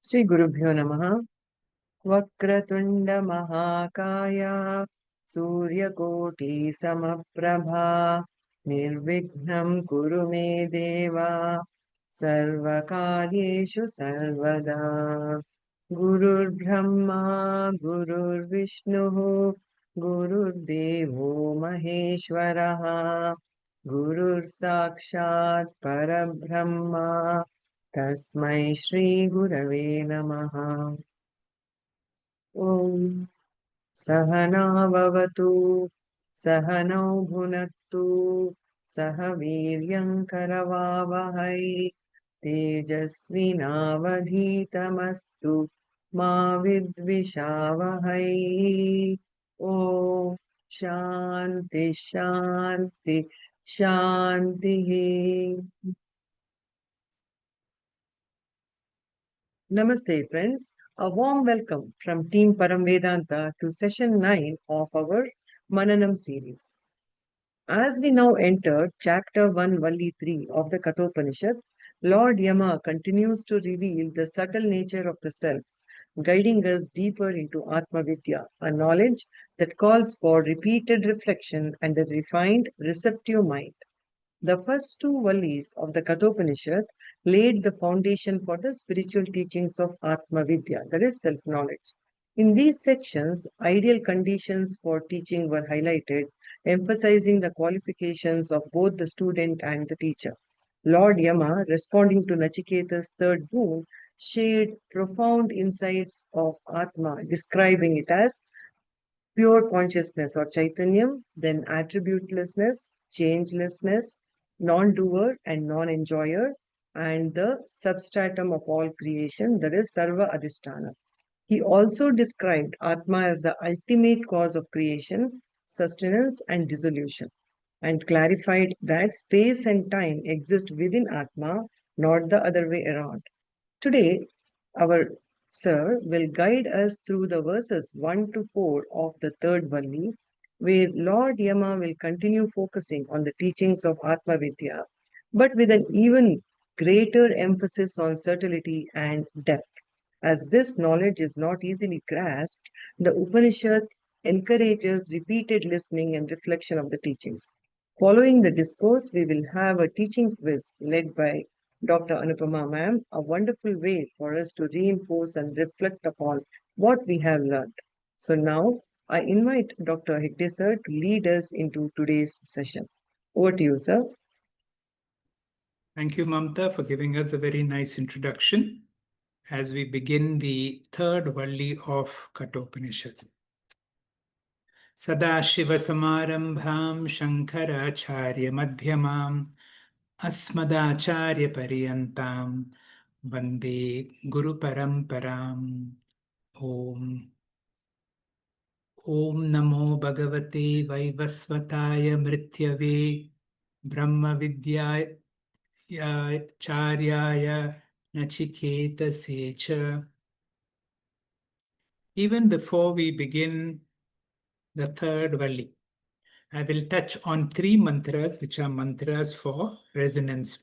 Shri Gurubhyo Namaha. Vakratunda Mahakaya Suryakoti Samaprabha Nirvignam Kuru Me Deva Sarvakaryeshu Sarvada Gurur Brahma Gurur Vishnu Gurur Devo Maheshwaraha Gurur Sakshat Parabrahma Tasmai Shri Gurave Namaha. ॐ सहनाववतु सहनौ भुनक्तु सह वीर्यङ्करवावहै तेजस्विनावधीतमस्तु मा विद्विषावहै ॐ शान्ति शान्ति शान्तिः. Namaste, friends. A warm welcome from Team Param Vedanta to session 9 of our Mananam series. As we now enter chapter 1, Valli 3 of the Kathopanishad, Lord Yama continues to reveal the subtle nature of the self, guiding us deeper into Atma Vidya, a knowledge that calls for repeated reflection and a refined, receptive mind. The first two vallis of the Kathopanishad laid the foundation for the spiritual teachings of Atma Vidya, that is self knowledge. In these sections, ideal conditions for teaching were highlighted, emphasizing the qualifications of both the student and the teacher. Lord Yama, responding to Nachiketa's third boon, shared profound insights of Atma, describing it as pure consciousness or Chaitanyam, then attributelessness, changelessness, non doer and non enjoyer, and the substratum of all creation, that is Sarva Adhisthana. He also described Atma as the ultimate cause of creation, sustenance, and dissolution, and clarified that space and time exist within Atma, not the other way around. Today, our Sir will guide us through the verses 1 to 4 of the third Valli, where Lord Yama will continue focusing on the teachings of Atma Vidya, but with an even greater emphasis on subtlety and depth. As this knowledge is not easily grasped, the Upanishad encourages repeated listening and reflection of the teachings. Following the discourse, we will have a teaching quiz led by Dr. Anupama ma'am, a wonderful way for us to reinforce and reflect upon what we have learned. So now I invite Dr. Hegde sir to lead us into today's session. Over to you, sir. Thank you, Mamta, for giving us a very nice introduction as we begin the third Valli of Kathopanishad. Sadashivasamarambham Shankaracharya Madhyamam Asmadacharya Pariyantam Vande Guru Paramparam. Om. Om Namo Bhagavate Vaivasvataya Mrityave Brahma Vidyaya Charyaya Nachiketa Secha. Even before we begin the third Valli, I will touch on three mantras, which are mantras for resonance.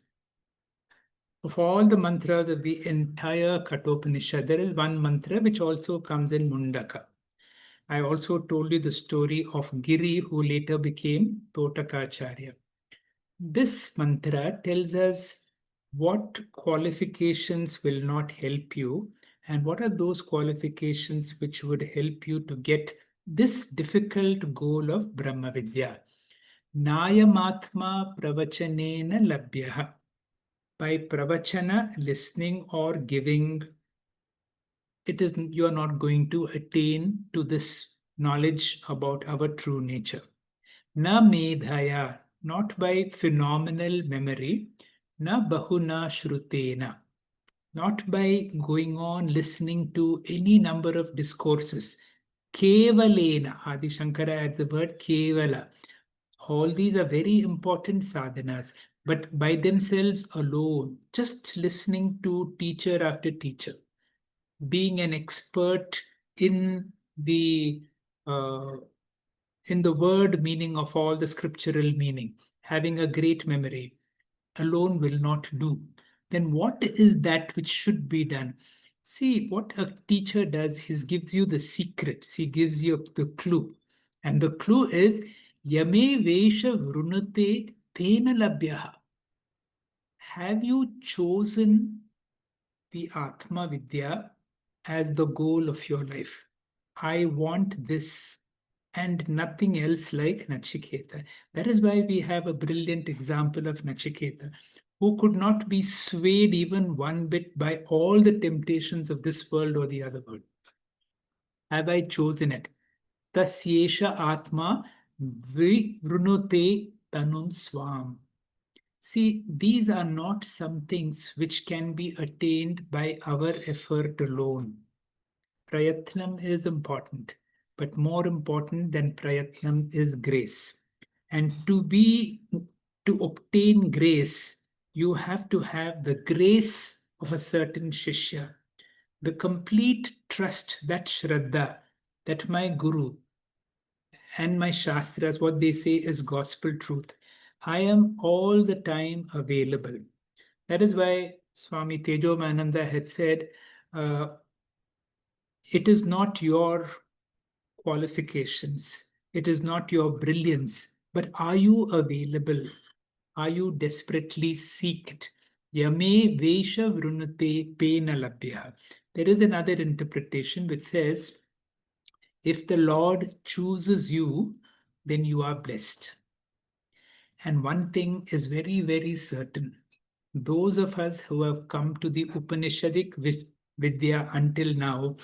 Of all the mantras of the entire Kathopanishad, there is one mantra which also comes in Mundaka. I also told you the story of Giri, who later became Totakacharya. This mantra tells us what qualifications will not help you and what are those qualifications which would help you to get this difficult goal of Brahma Vidya. Nayamatma pravachanena labhyaha. By pravachana, listening or giving, you are not going to attain to this knowledge about our true nature. Na medhaya, not by phenomenal memory. Na bahuna shrutena, not by going on listening to any number of discourses. Kevalena, Adi Shankara adds the word kevala. All these are very important sadhanas, but by themselves alone, just listening to teacher after teacher, being an expert in the uh, word meaning of all the scriptural meaning, having a great memory alone will not do. Then what is that which should be done? See, what a teacher does, he gives you the secrets, he gives you the clue. And the clue is Yame Vesha Vrunate Tena Labhyaha. Have you chosen the Atma Vidya as the goal of your life? I want this and nothing else like Nachiketa. That is why we have a brilliant example of Nachiketa, who could not be swayed even one bit by all the temptations of this world or the other world. Have I chosen it? Tasyesha Atma Vrunute Tanun Swam. See, these are not some things which can be attained by our effort alone. Prayatnam is important, but more important than prayatnam is grace. And to obtain grace, you have to have the grace of a certain shishya, the complete trust, that shraddha, that my guru and my shastras, what they say is gospel truth. I am all the time available. That is why Swami Tejomananda had said, uh, it is not your qualifications, it is not your brilliance, but are you available? Are you desperately seeked? Yame Vesha Vrunate Penalabhya. There is another interpretation which says, if the Lord chooses you, then you are blessed. And one thing is very, very certain. Those of us who have come to the Upanishadic Vidya until now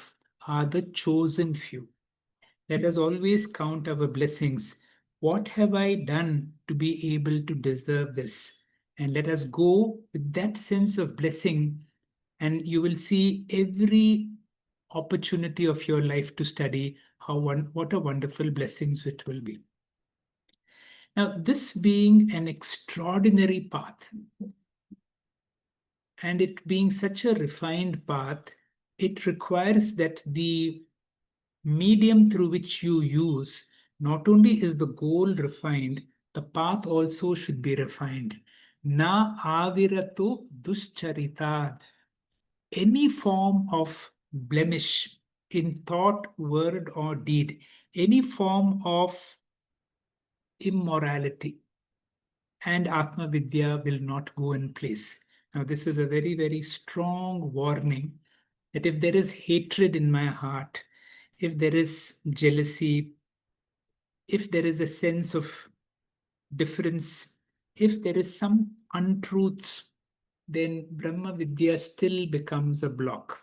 are the chosen few. Let us always count our blessings. What have I done to be able to deserve this? And let us go with that sense of blessing, and you will see every opportunity of your life to study what a wonderful blessings it will be. Now, this being an extraordinary path, and it being such a refined path, it requires that the medium through which you use, not only is the goal refined, the path also should be refined. Na avirato duscharitat. Any form of blemish in thought, word, or deed, any form of immorality, and Atma Vidya will not go in place. Now, this is a very, very strong warning that if there is hatred in my heart, if there is jealousy, if there is a sense of difference, if there is some untruths, then Brahma Vidya still becomes a block.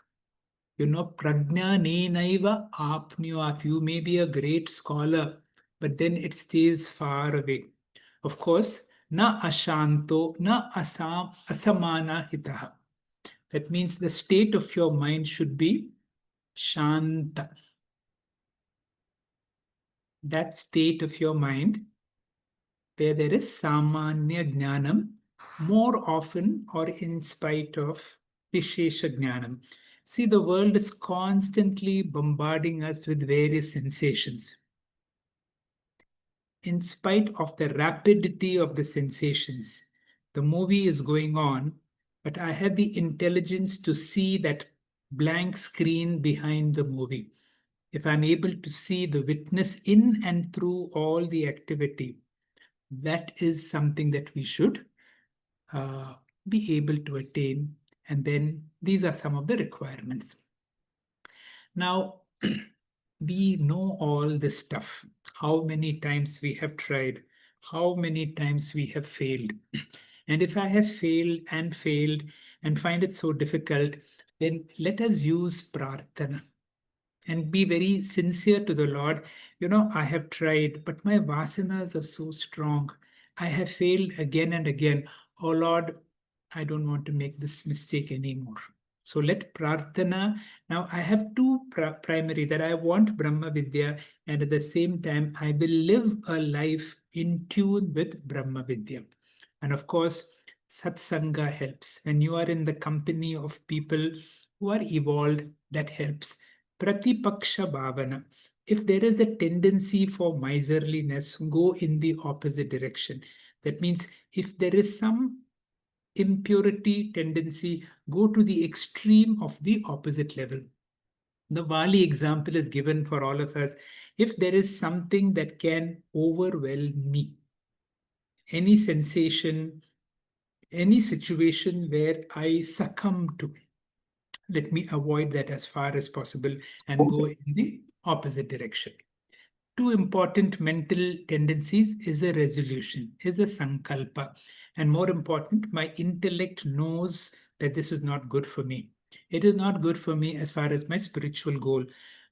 Prajna nenaiva apnyuat. You may be a great scholar, but then it stays far away. Of course, na ashanto, na asamana hitaha. That means the state of your mind should be shanta. That state of your mind where there is samanya jnanam, more often or in spite of vishesha jnanam. See, the world is constantly bombarding us with various sensations. In spite of the rapidity of the sensations, the movie is going on, but I have the intelligence to see that blank screen behind the movie. If I'm able to see the witness in and through all the activity, that is something that we should uh, be able to attain. And then these are some of the requirements. Now, we know all this stuff, how many times we have tried, how many times we have failed. And if I have failed and find it so difficult, then let us use prarthana and be very sincere to the Lord. I have tried, but my vasanas are so strong. I have failed again and again. Oh Lord, I don't want to make this mistake anymore. So let prarthana. Now I have two primary, that I want Brahma Vidya, and at the same time I will live a life in tune with Brahma Vidya. And of course, satsanga helps. When you are in the company of people who are evolved, that helps. Pratipaksha bhavana. If there is a tendency for miserliness, go in the opposite direction. That means if there is some impurity tendency go to the extreme of the opposite level. The Valli example is given for all of us. If there is something that can overwhelm me, any sensation, any situation where I succumb to, let me avoid that as far as possible and go in the opposite direction. Two important mental tendencies is a resolution, is a sankalpa. And more important, my intellect knows that this is not good for me. It is not good for me as far as my spiritual goal.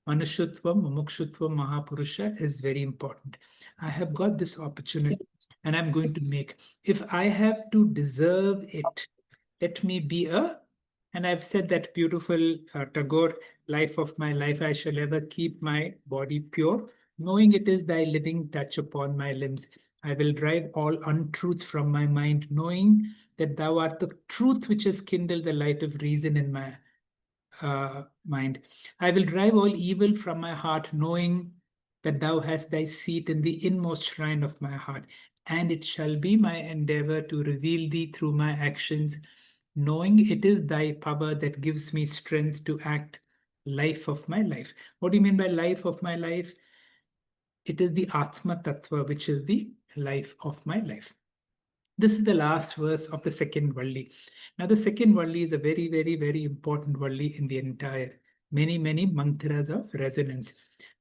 Manushutvam, Mumukshutvam, Mahapurusha is very important. I have got this opportunity and I'm going to make. If I have to deserve it, let me be a, and I've said that beautiful Tagore, life of my life, I shall ever keep my body pure, knowing it is thy living touch upon my limbs. I will drive all untruths from my mind, knowing that thou art the truth which has kindled the light of reason in my mind. I will drive all evil from my heart, knowing that thou hast thy seat in the inmost shrine of my heart. And it shall be my endeavor to reveal thee through my actions, knowing it is thy power that gives me strength to act life of my life. What do you mean by life of my life? It is the Atma Tattva, which is the life of my life. This is the last verse of the second Valli. Now, the second Valli is a very, very, very important Valli in the entire, many, many mantras of resonance.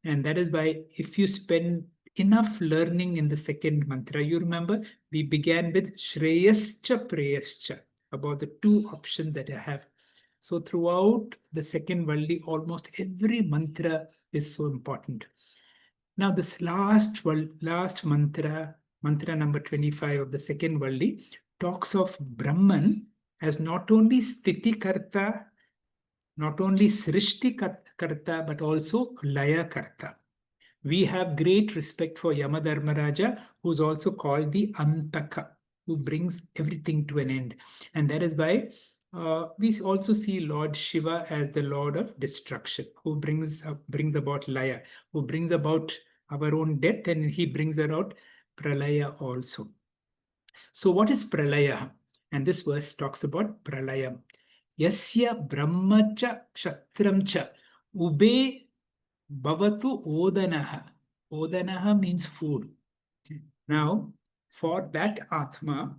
And that is why if you spend enough learning in the second mantra, you remember we began with Shreyascha Preyascha, about the two options that I have. So throughout the second Valli, almost every mantra is so important. Now, this last mantra, mantra number 25 of the second Valli, talks of Brahman as not only Sthiti Karta, not only Srishti Karta, but also Laya Karta. We have great respect for Yama Dharmaraja, who's also called the Antaka, who brings everything to an end. And that is why we also see Lord Shiva as the Lord of destruction, who brings about Laya, who brings about our own death, and he brings about Pralaya also. So what is Pralaya? And this verse talks about Pralaya. Yasya Brahmacha Kshatramcha Ube Bhavatu Odanaha. Odanaha means food. Now, for that Atma,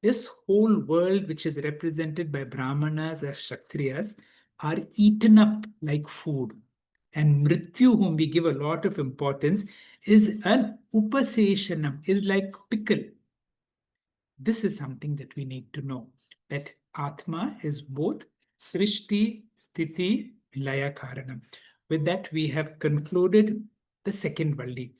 this whole world, which is represented by Brahmanas or Kshatriyas, are eaten up like food. And Mrityu, whom we give a lot of importance, is an upaseshanam, is like pickle. This is something that we need to know, that Atma is both Srishti, Sthiti, Laya Karanam. With that, we have concluded the second Valli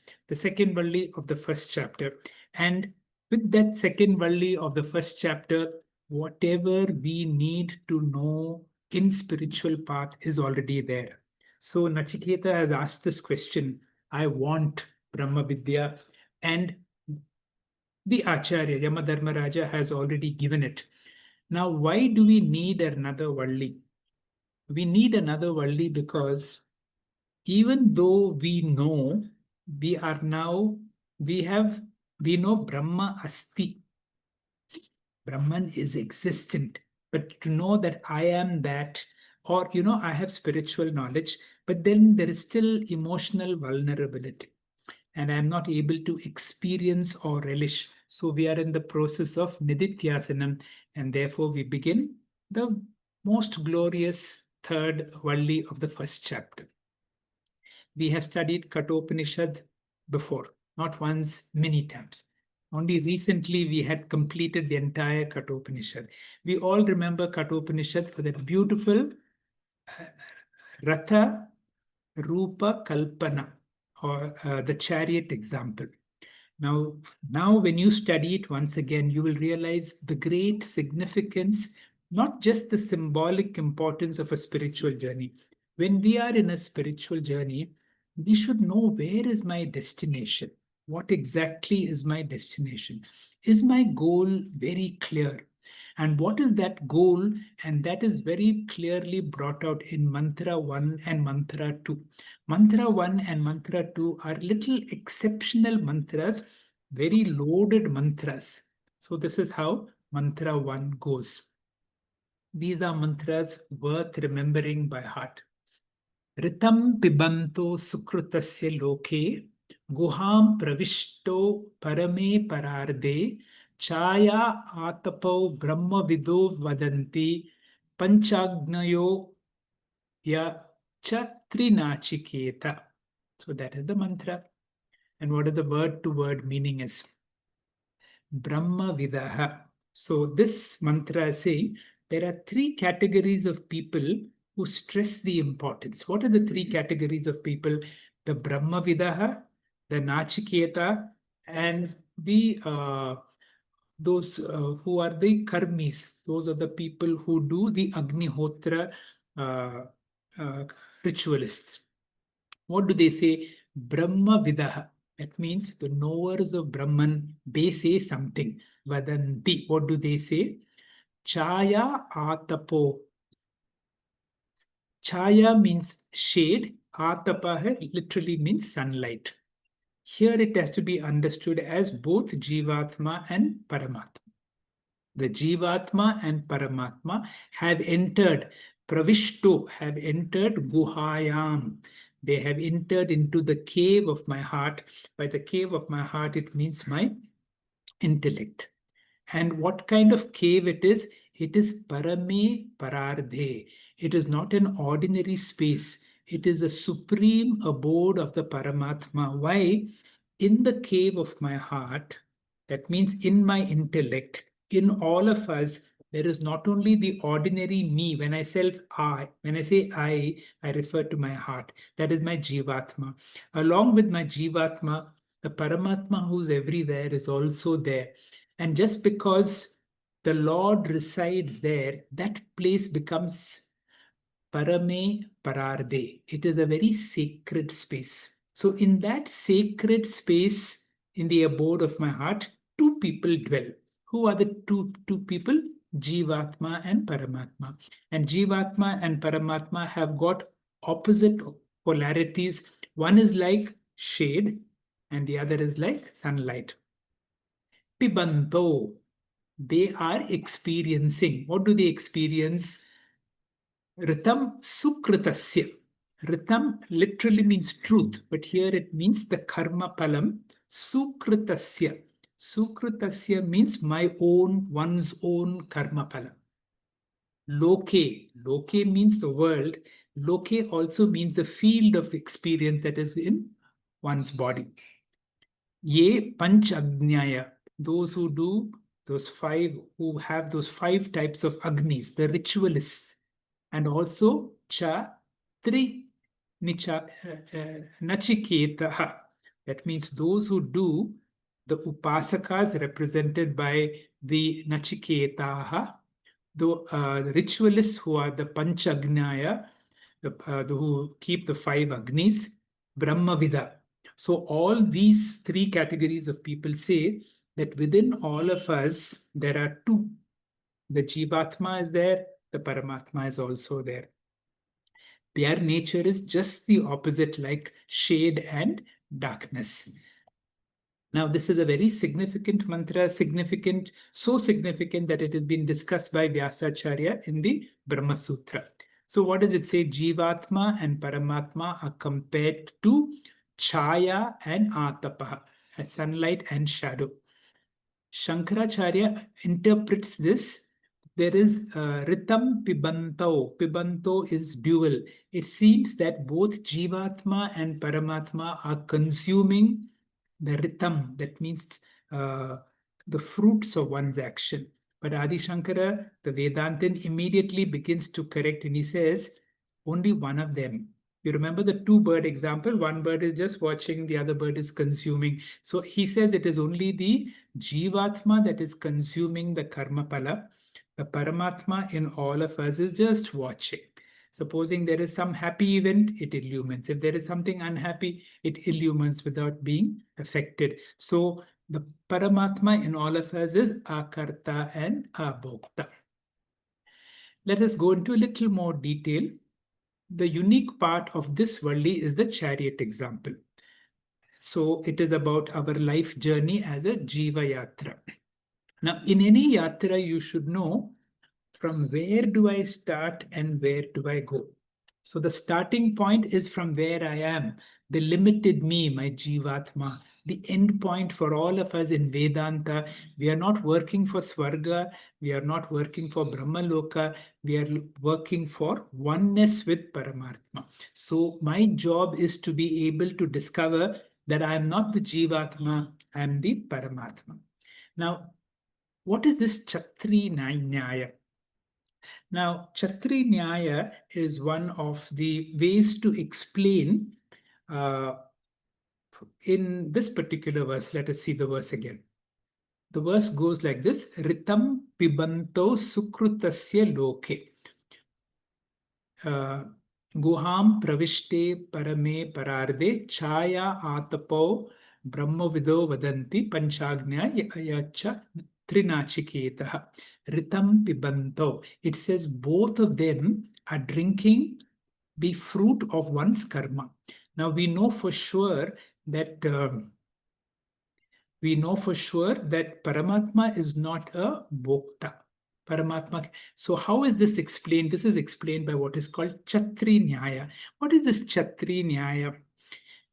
of the first chapter. And with that second Valli of the first chapter, whatever we need to know in spiritual path is already there. So Nachiketa has asked this question, I want Brahma Vidya, and the Acharya, Yamadharmaraja, has already given it. Now, why do we need another Valli? We need another Valli because even though we know, we know Brahma Asti. Brahman is existent. But to know that I am that, or, I have spiritual knowledge, but then there is still emotional vulnerability and I am not able to experience or relish. So we are in the process of Nidityasanam, and therefore we begin the most glorious third Valli of the first chapter. We have studied Kathopanishad before, not once, many times. Only recently we had completed the entire Kathopanishad. We all remember Kathopanishad for that beautiful Ratha Rupa Kalpana, or the chariot example. Now, when you study it once again, you will realize the great significance, not just the symbolic importance of a spiritual journey. When we are in a spiritual journey, we should know, where is my destination? What exactly is my destination? Is my goal very clear? And what is that goal? And that is very clearly brought out in Mantra 1 and Mantra 2. Mantra 1 and Mantra 2 are little exceptional mantras, very loaded mantras. So this is how mantra 1 goes. These are mantras worth remembering by heart. Ritam pibanto sukrutasya loke guham pravishto parame pararde chaya atapo brahma vido vadanti panchagnayo ya cha trinachiketa. So that is the mantra. And what is the word to word meaning is? Brahma Vidaha. So this mantra is saying there are three categories of people who stress the importance. What are the three categories of people? The Brahma Vidaha, the Nachiketa, and the those who are the karmis. Those are the people who do the Agnihotra uh, uh, ritualists. What do they say? Brahma Vidaha. That means the knowers of Brahman, they say something. Vadanti. What do they say? Chaya Atapo. Chaya means shade. Atapa literally means sunlight. Here it has to be understood as both Jivatma and Paramatma. The Jivatma and Paramatma have entered, Pravishto, have entered Guhayam. They have entered into the cave of my heart. By the cave of my heart, it means my intellect. And what kind of cave it is? It is Parame Parardhe. It is not an ordinary space. It is a supreme abode of the Paramatma. Why? In the cave of my heart, that means in my intellect, in all of us, there is not only the ordinary me. When I say I refer to my heart. That is my Jivatma. Along with my Jivatma, the Paramatma who's everywhere is also there. And just because the Lord resides there, that place becomes Parame Pararde. It is a very sacred space. So, in that sacred space, in the abode of my heart, two people dwell. Who are the two people? Jivatma and Paramatma. And Jivatma and Paramatma have got opposite polarities. One is like shade, and the other is like sunlight. Pibanto, they are experiencing. What do they experience? Ritam sukritasya. Ritam literally means truth, but here it means the karma palam. Sukritasya. Sukritasya means one's own karma palam. Loke. Loke means the world. Loke also means the field of experience that is in one's body. Ye panch agnyaya. Those who do those five, who have those five types of agnis, the ritualists, and also cha tri nicha nachiketaha. That means those who do the upasakas represented by the nachiketaha, the ritualists who are the panchagnaya, who keep the five agnis, brahmavida. So all these three categories of people say that within all of us there are two. The Jivatma is there, the Paramatma is also there. Their nature is just the opposite, like shade and darkness. Now, this is a very significant mantra, so significant that it has been discussed by Vyasacharya in the Brahma Sutra. So, what does it say? Jivatma and Paramatma are compared to Chaya and Atapa, sunlight and shadow. Shankaracharya interprets this. There is Ritam Pibanto. Pibanto is dual. It seems that both Jivatma and Paramatma are consuming the Ritam, that means the fruits of one's action. But Adi Shankara, the Vedantin, immediately begins to correct and he says, only one of them. You remember the two bird example? One bird is just watching, the other bird is consuming. So he says it is only the Jivatma that is consuming the karma pala. The Paramatma in all of us is just watching. Supposing there is some happy event, it illumines. If there is something unhappy, it illumines without being affected. So the Paramatma in all of us is Akarta and Abhokta. Let us go into a little more detail. The unique part of this Valli is the chariot example. So it is about our life journey as a Jiva Yatra. Now, in any yatra, you should know from where do I start and where do I go. So the starting point is from where I am, the limited me, my Jivatma, the end point for all of us in Vedanta. We are not working for Swarga, we are not working for Brahmaloka, we are working for oneness with Paramatma. So my job is to be able to discover that I am not the Jivatma, I am the Paramatma. Now, what is this Chatri Nyaya? Now, Chatri Nyaya is one of the ways to explain uh, in this particular verse. Let us see the verse again. The verse goes like this: Ritam pibanto sukrutasya loke. Guham pravishte parame pararde chaya atapo brahmavido vadanti panchagnya yacha trinachiketaha. Ritam pibanto. It says both of them are drinking the fruit of one's karma. Now we know for sure that Paramatma is not a bhokta. Paramatma. So how is this explained? This is explained by what is called Chatri Nyaya. What is this Chatri Nyaya?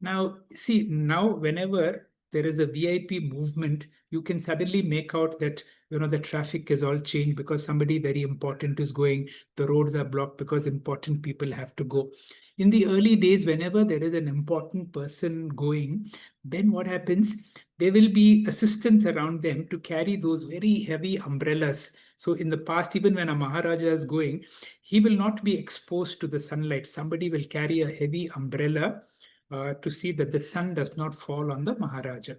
Now, see, now whenever there is a VIP movement, you can suddenly make out that, the traffic is all changed because somebody very important is going, the roads are blocked because important people have to go. In the early days, whenever there is an important person going, then what happens? There will be assistants around them to carry those very heavy umbrellas. So in the past, even when a Maharaja is going, he will not be exposed to the sunlight. Somebody will carry a heavy umbrella to see that the sun does not fall on the Maharaja.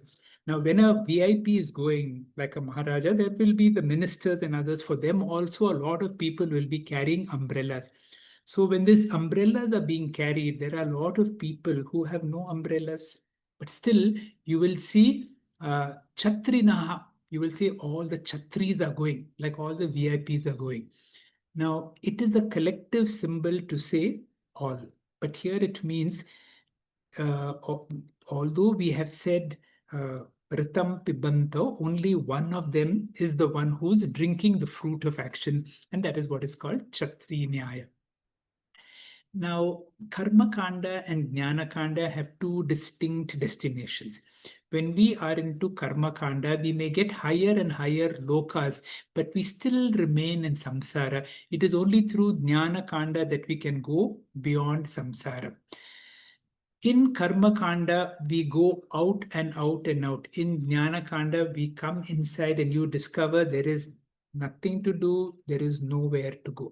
Now, when a VIP is going like a Maharaja, there will be the ministers and others. For them also, a lot of people will be carrying umbrellas. So when these umbrellas are being carried, there are a lot of people who have no umbrellas. But still, you will see Chatrinaha. You will see all the Chatris are going, like all the VIPs are going. Now, it is a collective symbol to say all. But here it means uh, although we have said Ritam Pibanto, only one of them is the one who's drinking the fruit of action, and that is what is called Chatri Nyaya. Now, Karma Kanda and Jnana Kanda have two distinct destinations. When we are into Karma Kanda, we may get higher and higher lokas, but we still remain in samsara. It is only through Jnana Kanda that we can go beyond samsara. In Karma Kanda, we go out and out and out. In Jnana Kanda, we come inside and you discover there is nothing to do, there is nowhere to go.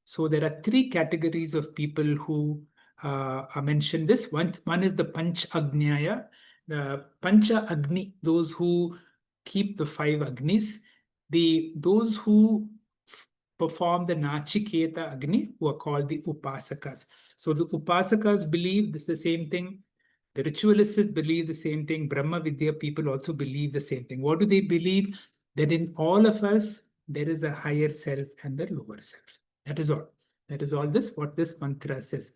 So there are three categories of people who are mentioned. This one is the Panch Agnyaya, the Pancha Agni, those who keep the five Agnis, those who perform the Nachiketa Agni, who are called the Upasakas. So the Upasakas believe this is the same thing. The ritualists believe the same thing. Brahma Vidya people also believe the same thing. What do they believe? That in all of us, there is a higher self and the lower self. That is all. That is all what this mantra says.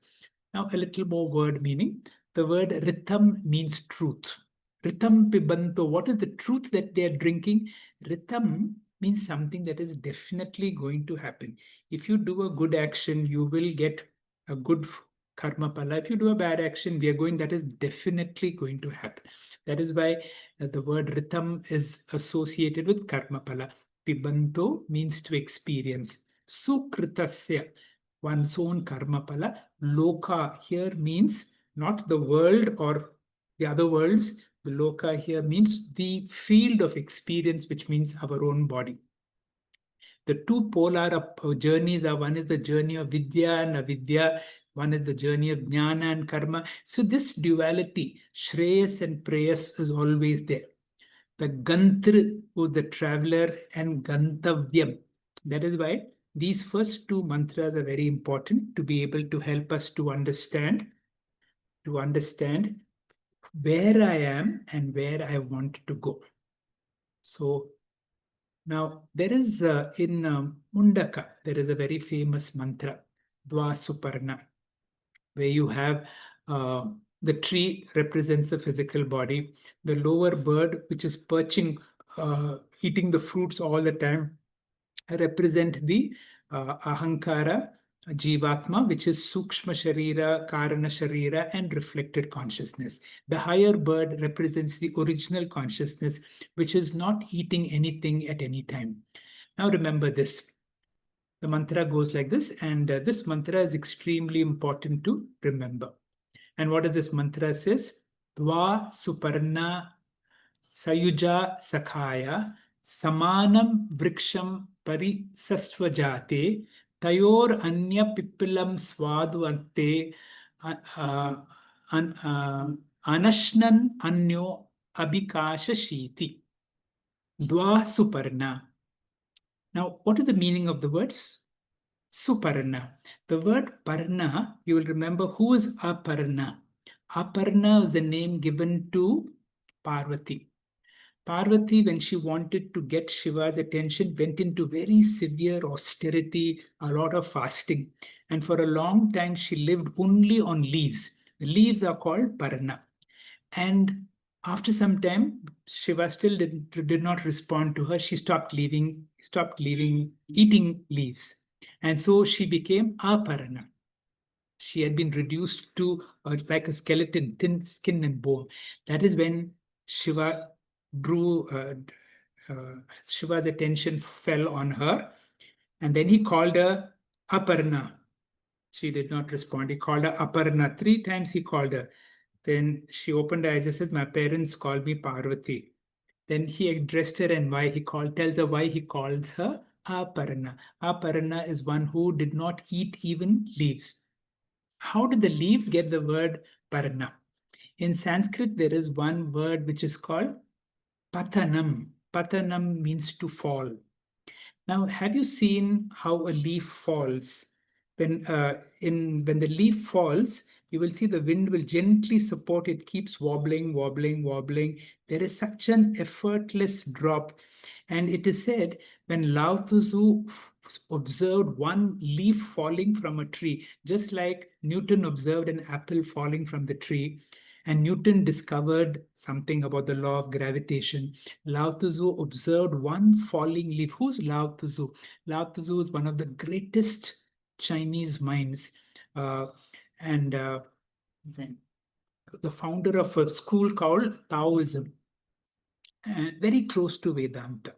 Now, a little more word meaning. The word Ritam means truth. Ritam Pibanto. What is the truth that they are drinking? Ritam means something that is definitely going to happen. If you do a good action, you will get a good karma pala. If you do a bad action, that is definitely going to happen. That is why the word ritam is associated with karma pala. Pibanto means to experience. Sukritasya, one's own karma pala. Loka here means not the world or the other worlds. The loka here means the field of experience, which means our own body. The two polar journeys are, one is the journey of Vidya and Avidya, one is the journey of Jnana and Karma. So this duality, Shreyas and Preyas, is always there. The Gantr, who's the traveler, and Gantavyam. That is why these first two mantras are very important to be able to help us to understand where I am and where I want to go. So now, there is in Mundaka, there is a very famous mantra, Dvasuparna, where you have the tree represents the physical body, the lower bird, which is perching eating the fruits all the time, represent the ahankara, jivatma, which is sukshma sharira, karana sharira, and reflected consciousness. The higher bird represents the original consciousness, which is not eating anything at any time. Now remember this. The mantra goes like this, and this mantra is extremely important to remember. And what does this mantra says? Dva suparna sayuja sakhaya samanam vriksham parisasvajate tayor anya pipilam swadu ante anashnan anyo abhikasha shiti. Dva suparna. Now, what is the meaning of the words Suparna? The word Parna, you will remember who is Aparna. Aparna is the name given to Parvati. Parvati, when she wanted to get Shiva's attention, went into very severe austerity, a lot of fasting. And for a long time, she lived only on leaves. The leaves are called Parna. And after some time, Shiva still did not respond to her. She stopped eating leaves. And so she became Aparna. She had been reduced to like a skeleton, thin skin and bone. That is when Shiva drew, Shiva's attention fell on her. And then he called her Aparna. She did not respond. He called her Aparna. 3 times he called her. Then she opened her eyes and says, my parents call me Parvati. Then he addressed her and why he tells her why he calls her Aparna. Aparna is one who did not eat even leaves. How did the leaves get the word Parna? In Sanskrit, there is one word which is called Patanam. Patanam means to fall. Now, have you seen how a leaf falls? When the leaf falls, you will see the wind will gently support it, keeps wobbling, wobbling, wobbling. There is such an effortless drop. And it is said when Lao Tzu observed one leaf falling from a tree, just like Newton observed an apple falling from the tree, and Newton discovered something about the law of gravitation. Lao Tzu observed one falling leaf. Who's Lao Tzu? Lao Tzu is one of the greatest Chinese minds and the founder of a school called Taoism, very close to Vedanta.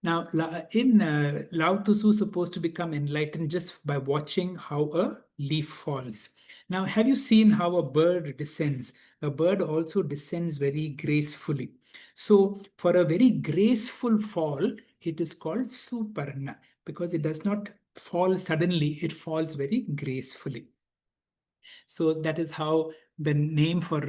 Now, Lao Tzu is supposed to become enlightened just by watching how a leaf falls. Now, have you seen how a bird descends? A bird also descends very gracefully. So, for a very graceful fall, it is called Suparna because it does not fall suddenly, it falls very gracefully. So, that is how the name for,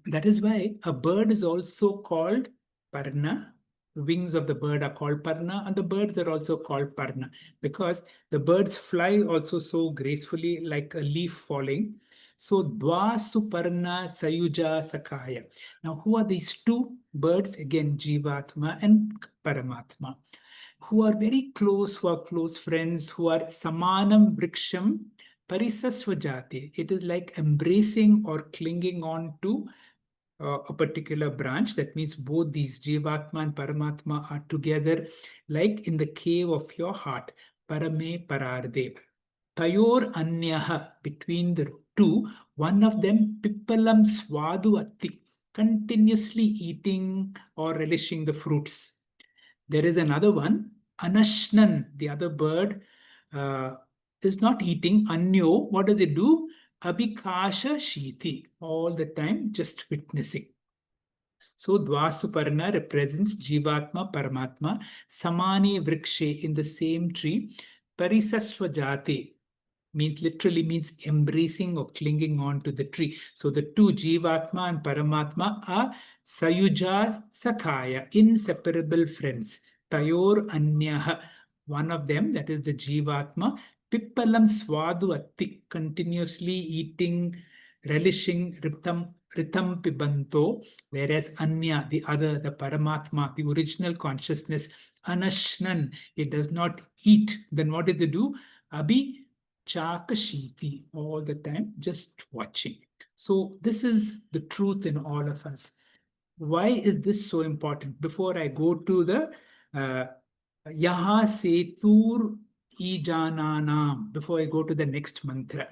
that is why a bird is also called Parna. Wings of the bird are called Parna, and the birds are also called Parna because the birds fly also so gracefully like a leaf falling. So Dva Suparna Sayuja Sakaya. Now, who are these two birds? Again, Jivatma and Paramatma, who are very close, who are close friends, who are Samanam Vriksham Parisasvajati. It is like embracing or clinging on to a particular branch. That means both these Jivatma and Paramatma are together like in the cave of your heart. Parame Pararde. Tayor Anyaha, between the two, one of them Pippalam Swadu Atti, continuously eating or relishing the fruits. There is another one, Anashnan, the other bird, uh, is not eating. Anyo, what does it do? Abhikasha Shiti, all the time just witnessing. So Dvasuparna represents Jivatma, Paramatma, Samani Vrikshe, in the same tree, Parisasvajate, literally means embracing or clinging on to the tree. So the two Jivatma and Paramatma are Sayuja Sakaya, inseparable friends. Tayor Anyaha, one of them, that is the Jivatma, Pippalam Swadu Atti, continuously eating, relishing Ritam Pibanto, whereas Anya, the other, the Paramatma, the original consciousness, Anashnan, it does not eat. Then what does it do? Abhi Chakashiti, all the time, just watching. So this is the truth in all of us. Why is this so important? Before I go to the uh, Yaha Setur Ijananam, before I go to the next mantra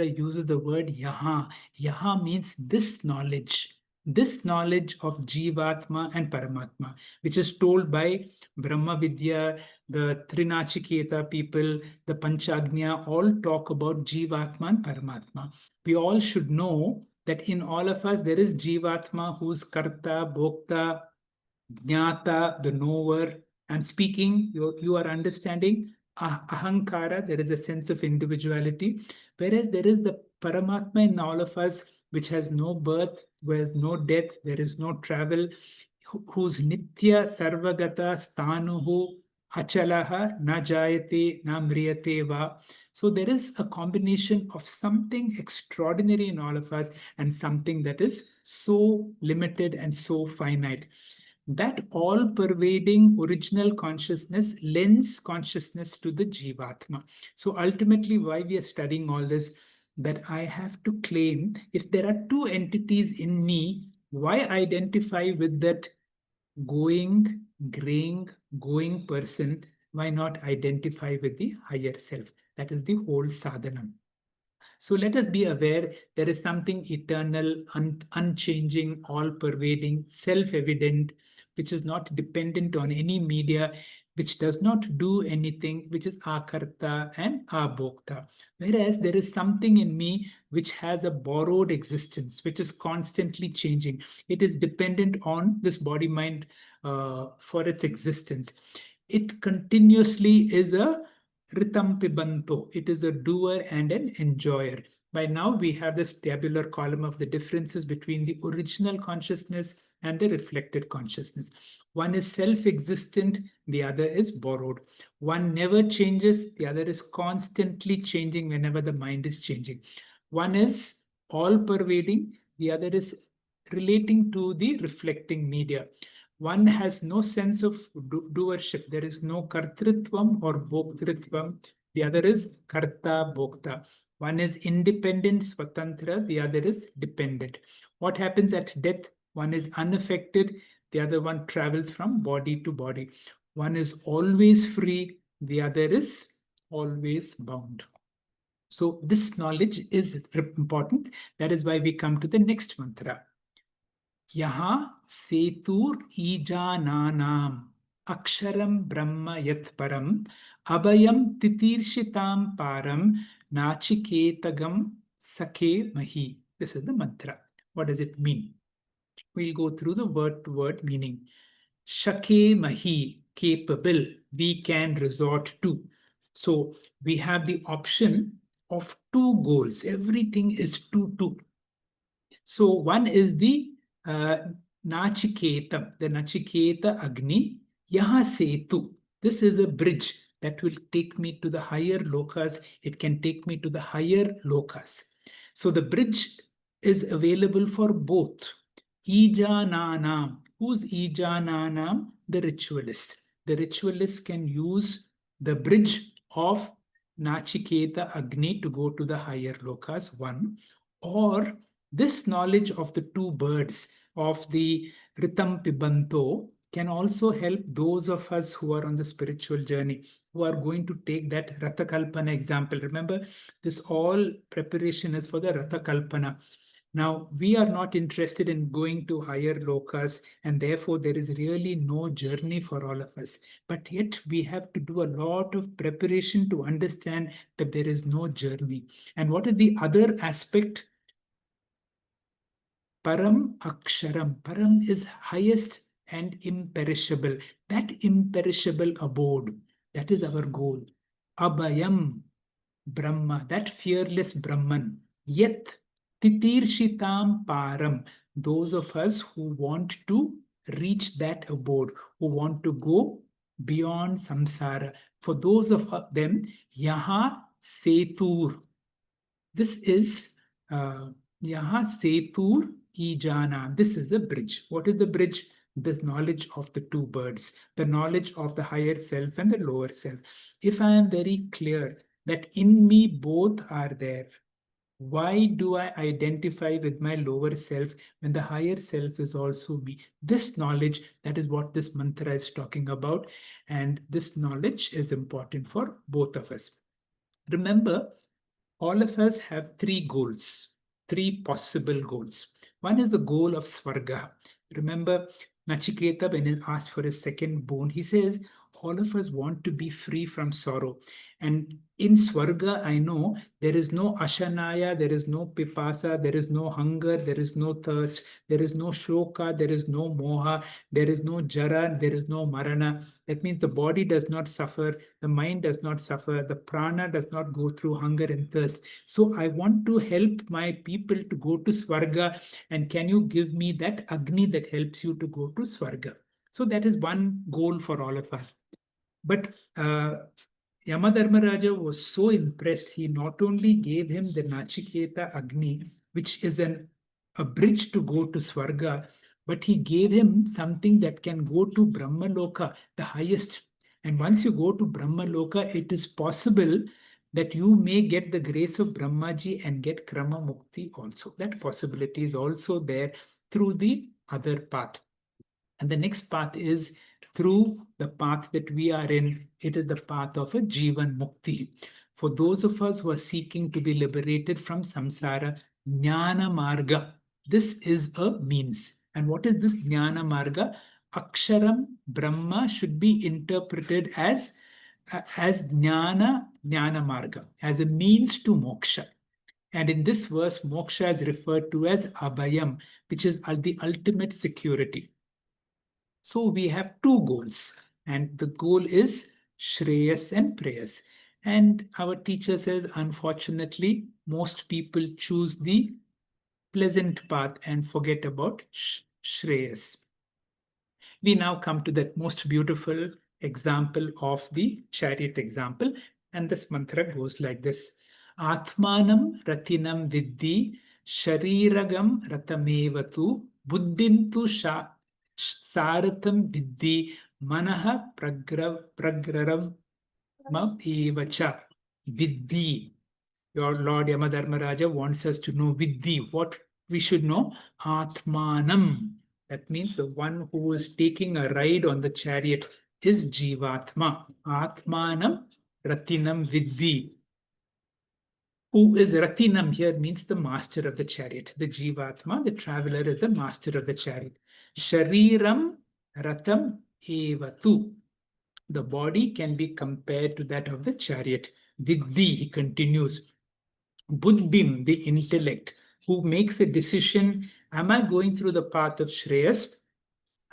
uses the word Yaha. Yaha means this knowledge of Jivatma and Paramatma, which is told by Brahma Vidya, the Trinachiketa people, the Panchagnya, all talk about Jivatma and Paramatma. We all should know that in all of us there is Jivatma who's Karta, Bhokta, Jnata, the knower. I'm speaking, you are understanding. Ahankara, there is a sense of individuality, whereas there is the Paramatma in all of us, which has no birth, where has no death, there is no travel, whose Nitya Sarvagata Stanuhu Achalaha na jayate na mriyate va. So there is a combination of something extraordinary in all of us and something that is so limited and so finite. That all pervading original consciousness lends consciousness to the Jivatma. So ultimately, why we are studying all this, that I have to claim if there are two entities in me, why identify with that going, graying, going person? Why not identify with the higher self? That is the whole sadhana. So let us be aware there is something eternal, unchanging, all pervading, self evident, which is not dependent on any media, which does not do anything, which is akarta and abhokta. Whereas there is something in me which has a borrowed existence, which is constantly changing. It is dependent on this body mind for its existence. It continuously is a Ritam Pibanto. It is a doer and an enjoyer. By now, we have this tabular column of the differences between the original consciousness and the reflected consciousness. One is self existent, the other is borrowed. One never changes, the other is constantly changing whenever the mind is changing. One is all pervading, the other is relating to the reflecting media. One has no sense of doership. There is no kartritvam or bhoktritvam. The other is karta bhokta. One is independent, swatantra. The other is dependent. What happens at death? One is unaffected. The other one travels from body to body. One is always free. The other is always bound. So this knowledge is important. That is why we come to the next mantra. यहाँ सेतुर ईजानानाम अक्षरम ब्रह्म यत् परम अभयम तितीर्षितां पारम नाचिकेतगम सखे मही. This is the mantra. What does it mean? We'll go through the word to word meaning. Shake mahi, capable, we can resort to. So we have the option of two goals. Everything is two. So one is the uh, Nachiketa, the Nachiketa Agni, Yaha Setu. This is a bridge that will take me to the higher lokas. It can take me to the higher lokas. So the bridge is available for both. Ijananam. Who's Ijananam? The ritualist. The ritualist can use the bridge of Nachiketa Agni to go to the higher lokas, one. Or this knowledge of the two birds, of the Ritam Pibanto, can also help those of us who are on the spiritual journey, who are going to take that Ratha Kalpana example. Remember, this all preparation is for the Ratha Kalpana. Now, we are not interested in going to higher lokas, and therefore there is really no journey for all of us. But yet, we have to do a lot of preparation to understand that there is no journey. And what is the other aspect? Param Aksharam. Param is highest and imperishable. That imperishable abode, that is our goal. Abhayam Brahma, that fearless Brahman. Yet Titirshitam Param. Those of us who want to reach that abode, who want to go beyond samsara. For those of them, Yaha Setur. This is Yaha Setur Ijana. This is a bridge. What is the bridge? The knowledge of the two birds, the knowledge of the higher self and the lower self. If I am very clear that in me both are there, Why do I identify with my lower self when the higher self is also me? This knowledge, that is what this mantra is talking about. And this knowledge is important for both of us. Remember, all of us have three goals, three possible goals. One is the goal of Swarga. Remember, Nachiketa, when he asked for his second boon, he says, all of us want to be free from sorrow. And in Swarga, I know there is no Ashanaya, there is no Pipasa, there is no hunger, there is no thirst, there is no Shoka, there is no Moha, there is no Jara, there is no Marana. That means the body does not suffer, the mind does not suffer, the prana does not go through hunger and thirst. So I want to help my people to go to Swarga. And can you give me that Agni that helps you to go to Swarga? So that is one goal for all of us. But Yamadharmaraja was so impressed, he not only gave him the Nachiketa Agni, which is a bridge to go to Swarga, but he gave him something that can go to Brahmaloka, the highest. And once you go to Brahmaloka, it is possible that you may get the grace of Brahmaji and get Krama Mukti also. That possibility is also there through the other path. And the next path is through the path that we are in. It is the path of a Jivan Mukti. For those of us who are seeking to be liberated from samsara, Jnana Marga. This is a means. And what is this Jnana Marga? Aksharam Brahma should be interpreted as Jnana Marga, as a means to moksha. And in this verse, moksha is referred to as abhayam, which is the ultimate security. So we have two goals, and the goal is Shreyas and Preyas. And our teacher says, unfortunately, most people choose the pleasant path and forget about Shreyas. We now come to that most beautiful example of the chariot example, and this mantra goes like this: Atmanam Ratinam Viddi Shariragam Ratamevatu Buddhintu Saratham Viddi Manaha Pragraram Evacha Viddi. Your Lord Yamadharmaraja wants us to know Viddi. What we should know? Atmanam. That means the one who is taking a ride on the chariot is Jivatma. Atmanam Ratinam Viddi. Who is Ratinam here means the master of the chariot. The Jivatma, the traveler, is the master of the chariot. Shariram Ratam Evatu. The body can be compared to that of the chariot. Viddi, he continues. Buddhim, the intellect, who makes a decision, am I going through the path of Shreyas?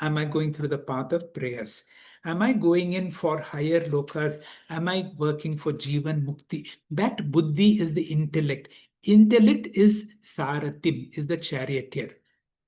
Am I going through the path of Preyas? Am I going in for higher lokas? Am I working for Jivan Mukti? That Buddhi is the intellect. Intellect is Saratim, is the charioteer.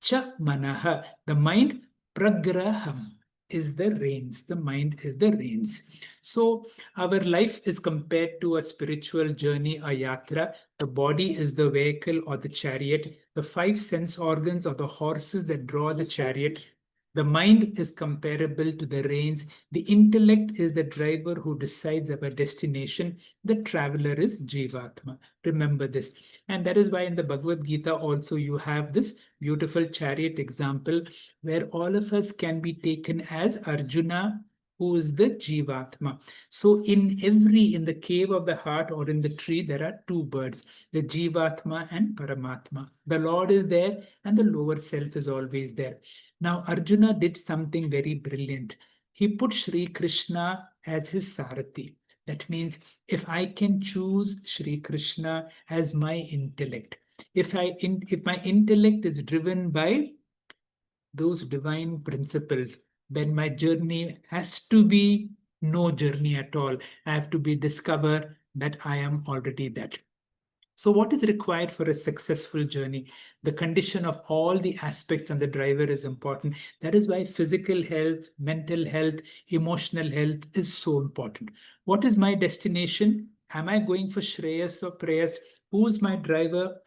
Cha Manaha, the mind, Pragraham is the reins. The mind is the reins. So our life is compared to a spiritual journey, a yatra. The body is the vehicle or the chariot. The five sense organs are the horses that draw the chariot. The mind is comparable to the reins. The intellect is the driver who decides our destination. The traveler is Jivatma. Remember this. And that is why in the Bhagavad Gita also you have this beautiful chariot example where all of us can be taken as Arjuna, who is the Jivatma. So in the cave of the heart or in the tree, there are two birds, the Jivatma and Paramatma. The Lord is there and the lower self is always there. Now Arjuna did something very brilliant. He put Sri Krishna as his Sarathi. That means if I can choose Sri Krishna as my intellect, if my intellect is driven by those divine principles, then my journey has to be no journey at all. I have to be discover that I am already that. So what is required for a successful journey? The condition of all the aspects and the driver is important. That is why physical health, mental health, emotional health is so important. What is my destination? Am I going for Shreyas or Preyas? Who's my driver?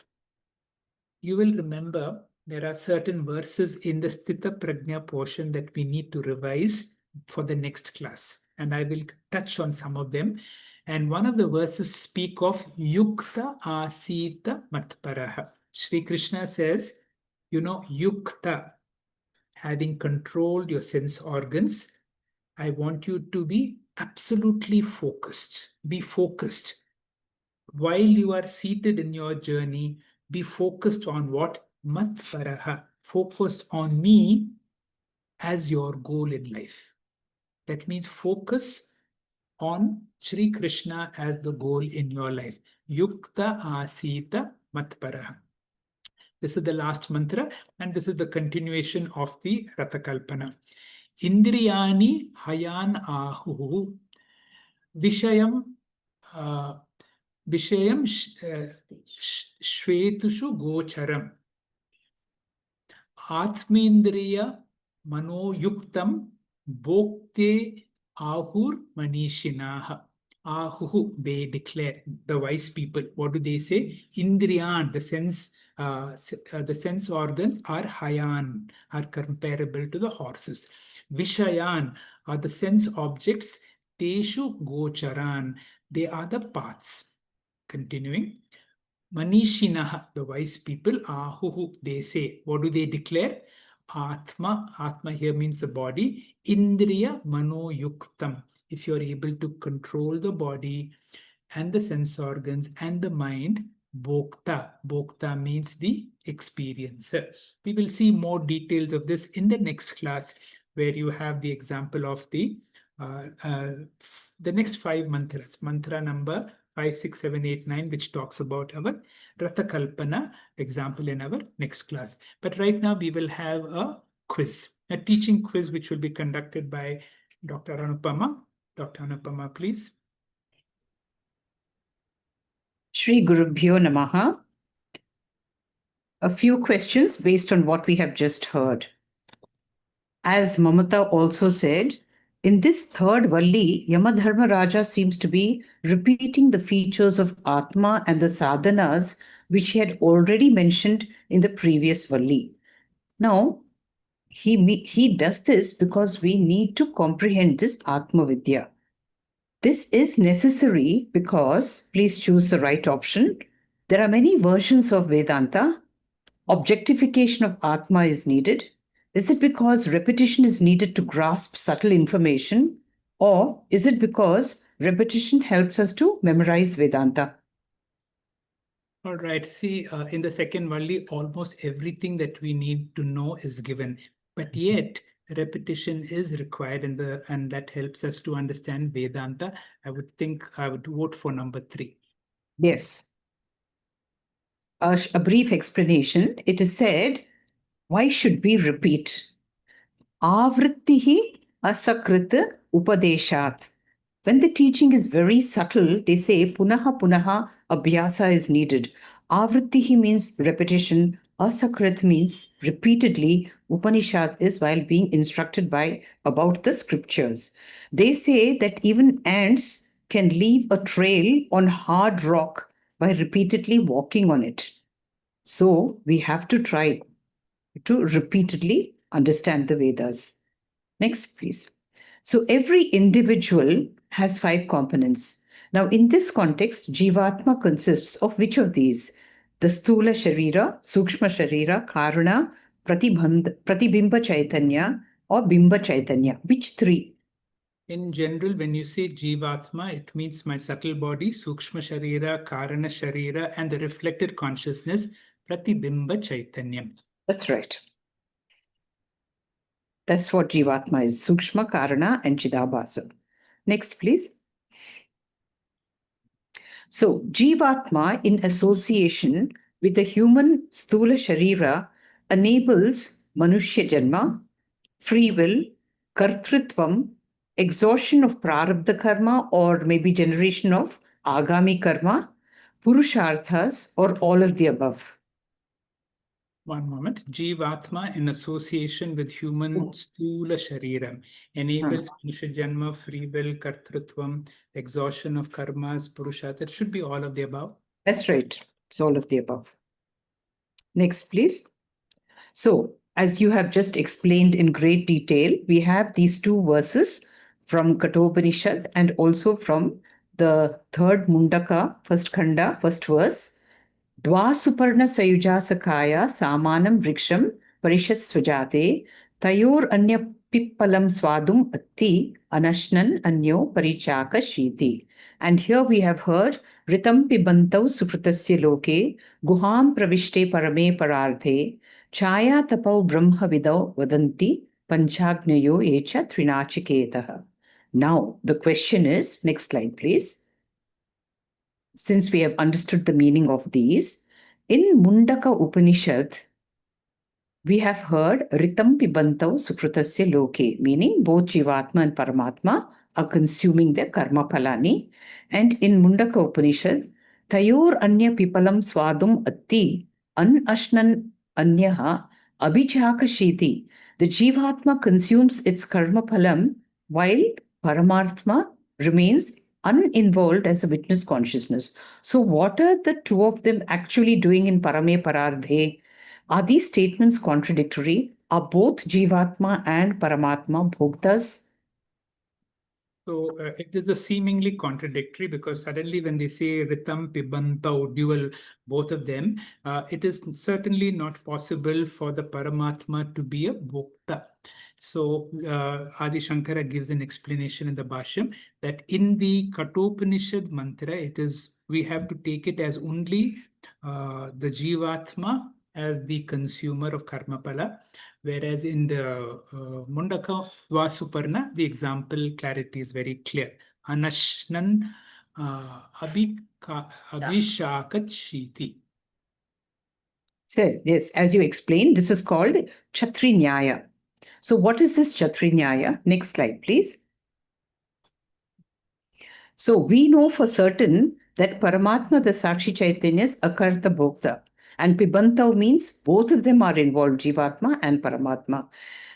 You will remember there are certain verses in the Sthita Prajna portion that we need to revise for the next class. And I will touch on some of them. And one of the verses speak of yukta asita matparaha. Sri Krishna says, yukta, having controlled your sense organs, I want you to be absolutely focused. Be focused. While you are seated in your journey, be focused on what? Matparaha. Focused on me as your goal in life. That means focus on Sri Krishna as the goal in your life. Yukta asita matparaha. This is the last mantra, and this is the continuation of the Rathakalpana. Indriyani hayan ahu vishayam vishayam shvetushu gocharam atmendriya manoyuktam bhokte ahur manishinaha. Ahu, they declare, the wise people. What do they say? Indriyan, the sense organs are hayan, are comparable to the horses. Vishayan are the sense objects. Teshu gocharan, they are the paths. Continuing. Manishinaha, the wise people, ahuhu, they say. What do they declare? Atma, Atma here means the body. Indriya mano yuktam. If you are able to control the body and the sense organs and the mind, bhokta. Bhokta means the experiencer. We will see more details of this in the next class, where you have the example of the next 5 mantras. Mantra number 5, 6, 7, 8, 9, which talks about our Ratha Kalpana example in our next class. But right now we will have a quiz, a teaching quiz, which will be conducted by Dr. Anupama. Dr. Anupama, please. Shri Gurubhyo Namaha. A few questions based on what we have just heard. As Mamata also said, in this third Valli, Yamadharma Raja seems to be repeating the features of Atma and the sadhanas which he had already mentioned in the previous Valli. Now, he does this because we need to comprehend this Atma Vidya. This is necessary because, please choose the right option, there are many versions of Vedanta. Objectification of Atma is needed. Is it because repetition is needed to grasp subtle information? Or is it because repetition helps us to memorize Vedanta? All right. See, in the second Valli, almost everything that we need to know is given. But yet, repetition is required, and that helps us to understand Vedanta. I would think I would vote for number 3. Yes. A brief explanation. It is said, why should we repeat? Avrittihi asakrit upadeshat. When the teaching is very subtle, they say punaha punaha abhyasa is needed. Avrittihi means repetition. Asakrit means repeatedly. Upanishad is while being instructed about the scriptures. They say that even ants can leave a trail on hard rock by repeatedly walking on it. So we have to try to repeatedly understand the Vedas. Next, please. So every individual has 5 components. Now, in this context, Jivatma consists of which of these? The Sthula Sharira, Sukshma Sharira, Karana, Pratibimba Chaitanya, or Bimba Chaitanya. Which 3? In general, when you say Jivatma, it means my subtle body, Sukshma Sharira, Karana Sharira, and the reflected consciousness, Pratibimba Chaitanyam. That's right. That's what Jivatma is, Sukshma, Karana, and Chidabhasa. Next, please. So, Jivatma, in association with the human Sthula Sharira, enables Manushya Janma, free will, Kartritvam, exhaustion of Prarabdha Karma, or maybe generation of Agami Karma, Purusharthas, or all of the above. One moment. Jivatma, in association with human Sthula Shariram, enables Manusha Janma, free will, Kartrutvam, exhaustion of karmas, Purushartha. It should be all of the above. That's right. It's all of the above. Next, please. So, as you have just explained in great detail, we have these 2 verses from Kathopanishad and also from the third Mundaka, first Khanda, first verse. Dvasuparna sayujasakaya samanam vriksham parishat swajate tayor anya pippalam swadum atti anashnan anyo parichaka shiti. And here we have heard Ritam pibantau supratasya loke guham pravishte parame pararthe chaya tapau brahma vidau vadanti panchagnayo echa trinachiketaha. Now the question is, next slide please. Since we have understood the meaning of these, in Mundaka Upanishad, we have heard Ritam Pibantau Sukrutasya Loke, meaning both Jivatma and Paramatma are consuming their karma palani. And in Mundaka Upanishad, Tayor Anya Pipalam Swadum Atti An Ashnan Anyaha Abhichaka Shiti. The Jivatma consumes its karma palam while Paramatma remains uninvolved as a witness consciousness. So, what are the two of them actually doing in Parame Parardhe? Are these statements contradictory? Are both Jivatma and Paramatma bhoktas? So it is a seemingly contradictory, because suddenly when they say Ritam, Pibanta, dual, both of them, it is certainly not possible for the Paramatma to be a Bhokta. So Adi Shankara gives an explanation in the Bhashyam that in the Kathopanishad mantra, we have to take it as only the Jivatma as the consumer of Karmapala. Whereas in the Mundaka Vasuparna, the example clarity is very clear. Anashnan Abhishakat Shiti. So, yes, as you explained, this is called Chatri Nyaya. So, what is this Chatri Nyaya? Next slide, please. So, we know for certain that Paramatma, the Sakshi Chaitanya, is Akarta Bhokta. And Pibantau means both of them are involved, Jivatma and Paramatma.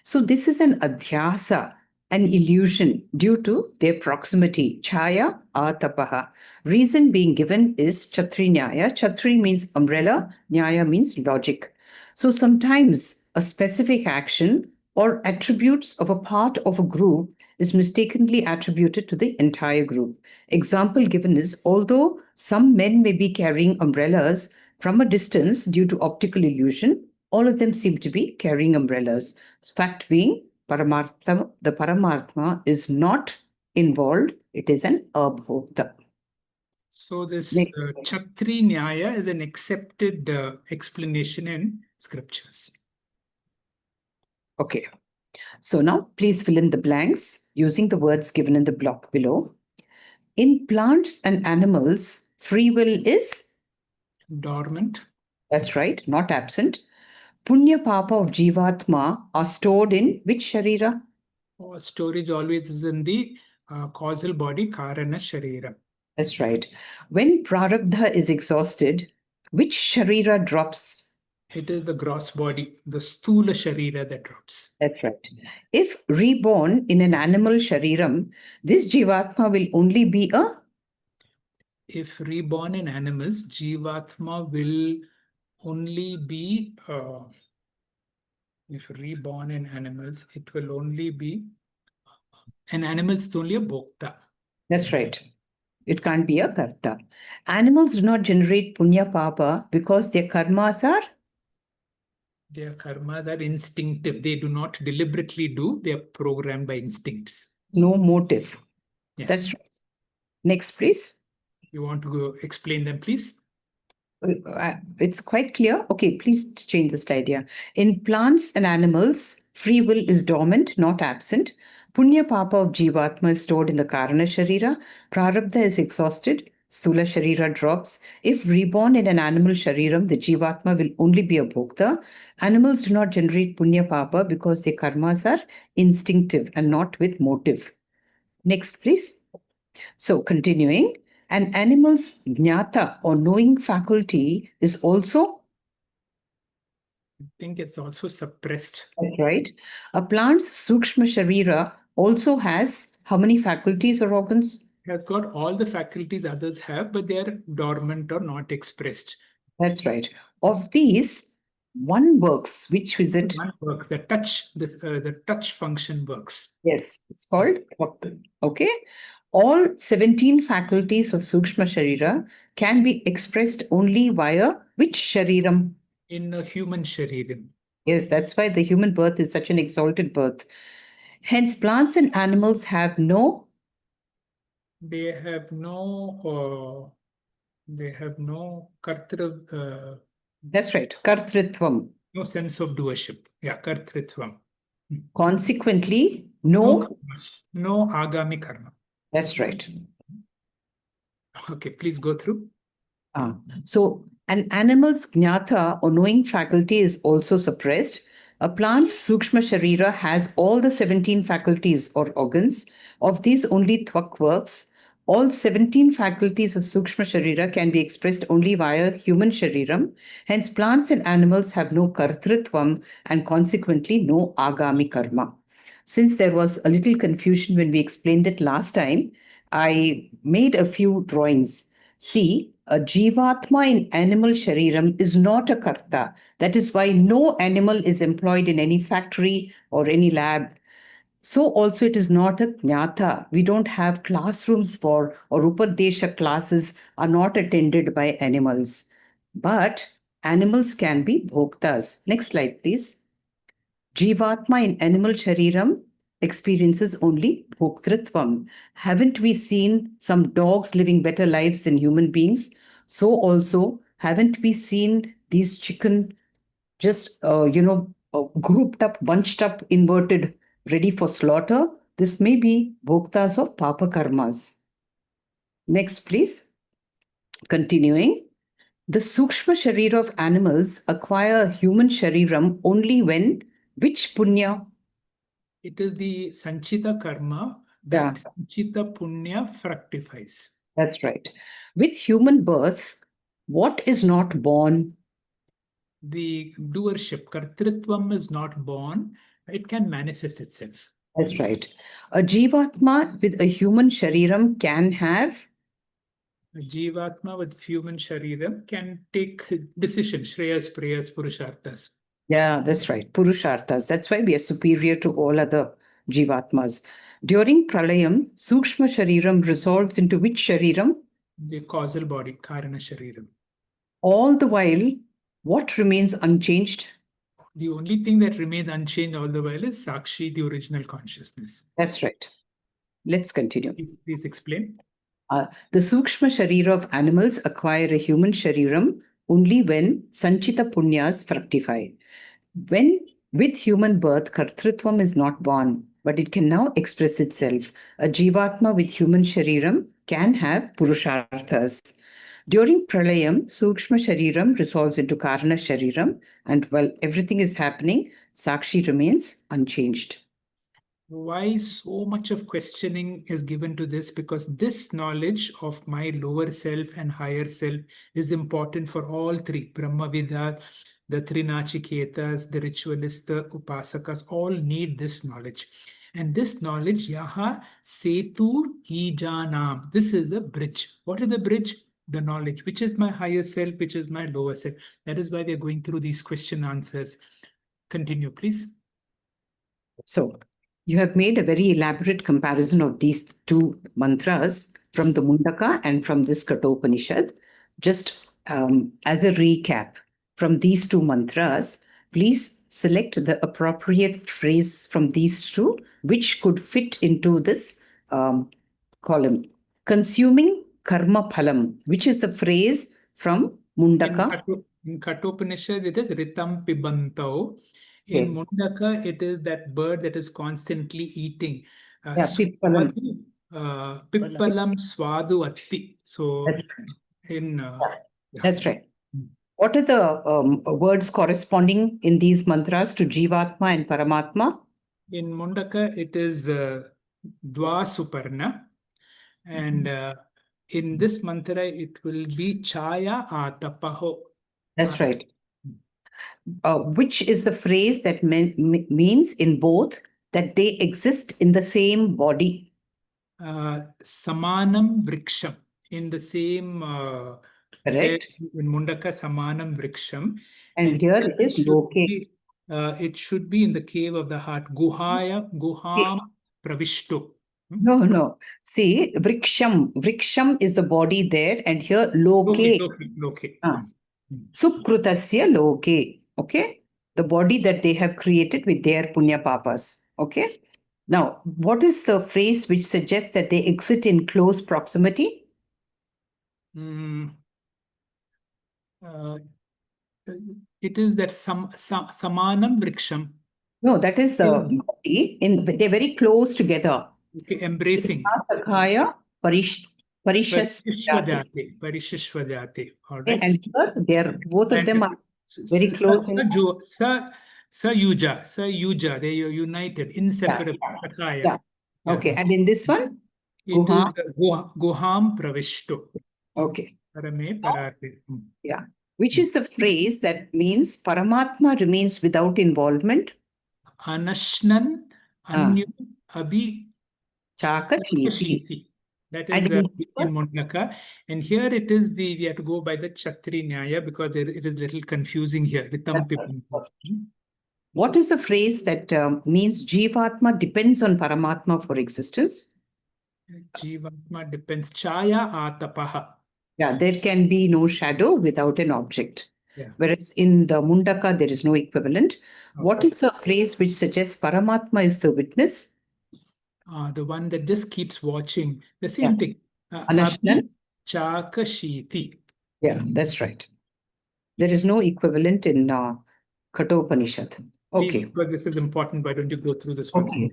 So, this is an adhyasa, an illusion due to their proximity, chaya atapaha. Reason being given is Chatri Nyaya. Chatri means umbrella, Nyaya means logic. So, sometimes a specific action or attributes of a part of a group is mistakenly attributed to the entire group. Example given is, although some men may be carrying umbrellas from a distance due to optical illusion, all of them seem to be carrying umbrellas. Fact being, Paramartha, the Paramatma is not involved, it is an abhokta. So this Chatri Nyaya is an accepted explanation in scriptures. Okay. So now please fill in the blanks using the words given in the block below. In plants and animals, free will is? Dormant. That's right, not absent. Punya Papa of Jivatma are stored in which Sharira? Storage always is in the causal body, Karana Sharira. That's right. When Prarabdha is exhausted, which Sharira drops? It is the gross body, the Stula Sharira, that drops. That's right. If reborn in an animal Shariram, this Jivatma will only be a? If reborn in animals, Jivatma will only be, if reborn in animals, it will only be, an animal is only a Bhokta. That's right. It can't be a Karta. Animals do not generate Punya Papa because their karmas are? Their karmas are instinctive. They do not deliberately do. They are programmed by instincts. No motive. Yeah. That's right. Next, please. You want to go explain them, please? It's quite clear. Okay, please change the slide here. In plants and animals, free will is dormant, not absent. Punya Papa of Jivatma is stored in the Karana Sharira. Prarabdha is exhausted. Stula Sharira drops. If reborn in an animal Shariram, the Jivatma will only be a Bhokta. Animals do not generate Punya Papa because their karmas are instinctive and not with motive. Next, please. So, continuing, an animal's jnata or knowing faculty is also? I think it's also suppressed. That's right. A plant's sukshma sharira also has how many faculties or organs? It has got all the faculties others have, but they are dormant or not expressed. That's right. Of these, one works. Which is it? One works. The touch function works. Yes, it's called. Okay. All 17 faculties of Sukshma Sharira can be expressed only via which Shariram? In a human shariram. Yes, that's why the human birth is such an exalted birth. Hence, plants and animals have no. They have no That's right, kartritvam. no sense of doership. Yeah, kartritvam. Consequently, No no. karmas, no agami karma. That's right. Okay, please go through. So, an animal's jnata or knowing faculty is also suppressed. A plant's sukshma sharira has all the 17 faculties or organs. Of these, only tvak works. All 17 faculties of sukshma sharira can be expressed only via human shariram. Hence, plants and animals have no kartritvam and consequently no agami karma. Since there was a little confusion when we explained it last time, I made a few drawings. See, a jivatma in animal shariram is not a karta. That is why no animal is employed in any factory or any lab. So also it is not a jnata. We don't have classrooms for, or upadesha classes are not attended by animals. But animals can be bhoktas. Next slide, please. Jivatma in animal shariram experiences only bhoktritvam. Haven't we seen some dogs living better lives than human beings? So also, haven't we seen these chicken just, grouped up, bunched up, inverted, ready for slaughter? This may be bhoktas of papa karmas. Next, please. Continuing. The Sukshma Sharira of animals acquire human Shariram only when which punya? It is the sanchita karma Yeah, that sanchita punya fructifies. that's right. With human births, what is not born? The doership, kartritvam is not born, it can manifest itself. That's right. A Jivatma with a human Shariram can have. A jivatma with human shariram can take decisions, shreyas, prayas, purusharthas. Yeah, that's right. Purusharthas. That's why we are superior to all other Jivatmas. During Pralayam, Sukshma Shariram resolves into which Shariram? The causal body, karana shariram. All the while, what remains unchanged? The only thing that remains unchanged all the while is Sakshi, the original consciousness. That's right. Let's continue. Please explain. The Sukshma Sharira of animals acquire a human Shariram only when Sanchita Punyas fructify. When with human birth, Kartritvam is not born, but it can now express itself. A Jivatma with human Shariram can have Purusharthas. During Pralayam, Sukshma Shariram resolves into Karana Shariram, and while everything is happening, Sakshi remains unchanged. Why so much of questioning is given to this? Because this knowledge of my lower self and higher self is important for all three. Brahmavidas, the three Nachiketas, the ritualists, the Upasakas, all need this knowledge. And this knowledge, Yaha Setur Ijanam. This is the bridge. What is the bridge? The knowledge, which is my higher self, which is my lower self. That is why we are going through these question answers. Continue, please. So, you have made a very elaborate comparison of these two mantras from the Mundaka and from this Kathopanishad. Just as a recap, from these two mantras, please select the appropriate phrase from these two, which could fit into this column. Consuming karma phalam, which is the phrase from Mundaka. In Kathopanishad, it is Ritam Pibantau. In Okay. Mundaka, it is that bird that is constantly eating. Yeah, pippalam. Pippalam Swadu Atti. So, That's, in. that's right. What are the words corresponding in these mantras to Jivatma and Paramatma? In Mundaka, it is Dva Suparna. And in this mantra, it will be Chaya Atapaho. That's right. Which is the phrase that means in both that they exist in the same body. Samanam Vriksham. In the same. Correct. In Mundaka Samanam Vriksham. And here it is Loke. It should be in the cave of the heart. Guham Pravishto. No. See, vriksham. Vriksham is the body there, and here loke. Loke. Ah. Sukrutasya loke. Okay? The body that they have created with their punya papas. Okay? Now, what is the phrase which suggests that they exist in close proximity? It is that samanam vriksham. No, that is the body. They're very close together. Okay, embracing. Sakhaya parishas. Parishishvajate. All Okay, right. and here they're both of them are very close. Sayuja, they are united, inseparable. Sakhaya. Yeah. Okay, and in this one, It is Guham Pravishto. Okay. Parame Parate. Yeah. Which is the phrase that means Paramatma remains without involvement? Anashnan Anyu Abhi Chakachiti. That And is in in Mundaka. And here it is we have to go by the Chatri Nyaya because it is little confusing here. What is the phrase that means Jivatma depends on Paramatma for existence? Jivatma depends. Chaya Atapaha. Yeah, there can be no shadow without an object. Yeah. Whereas in the Mundaka, there is no equivalent. Okay. What is the phrase which suggests Paramatma is the witness? The one that just keeps watching. The same thing. Anashnan? Chakashiti. Yeah, that's right. There is no equivalent in Kathopanishad. Okay. Please, because this is important, why don't you go through this one? Okay.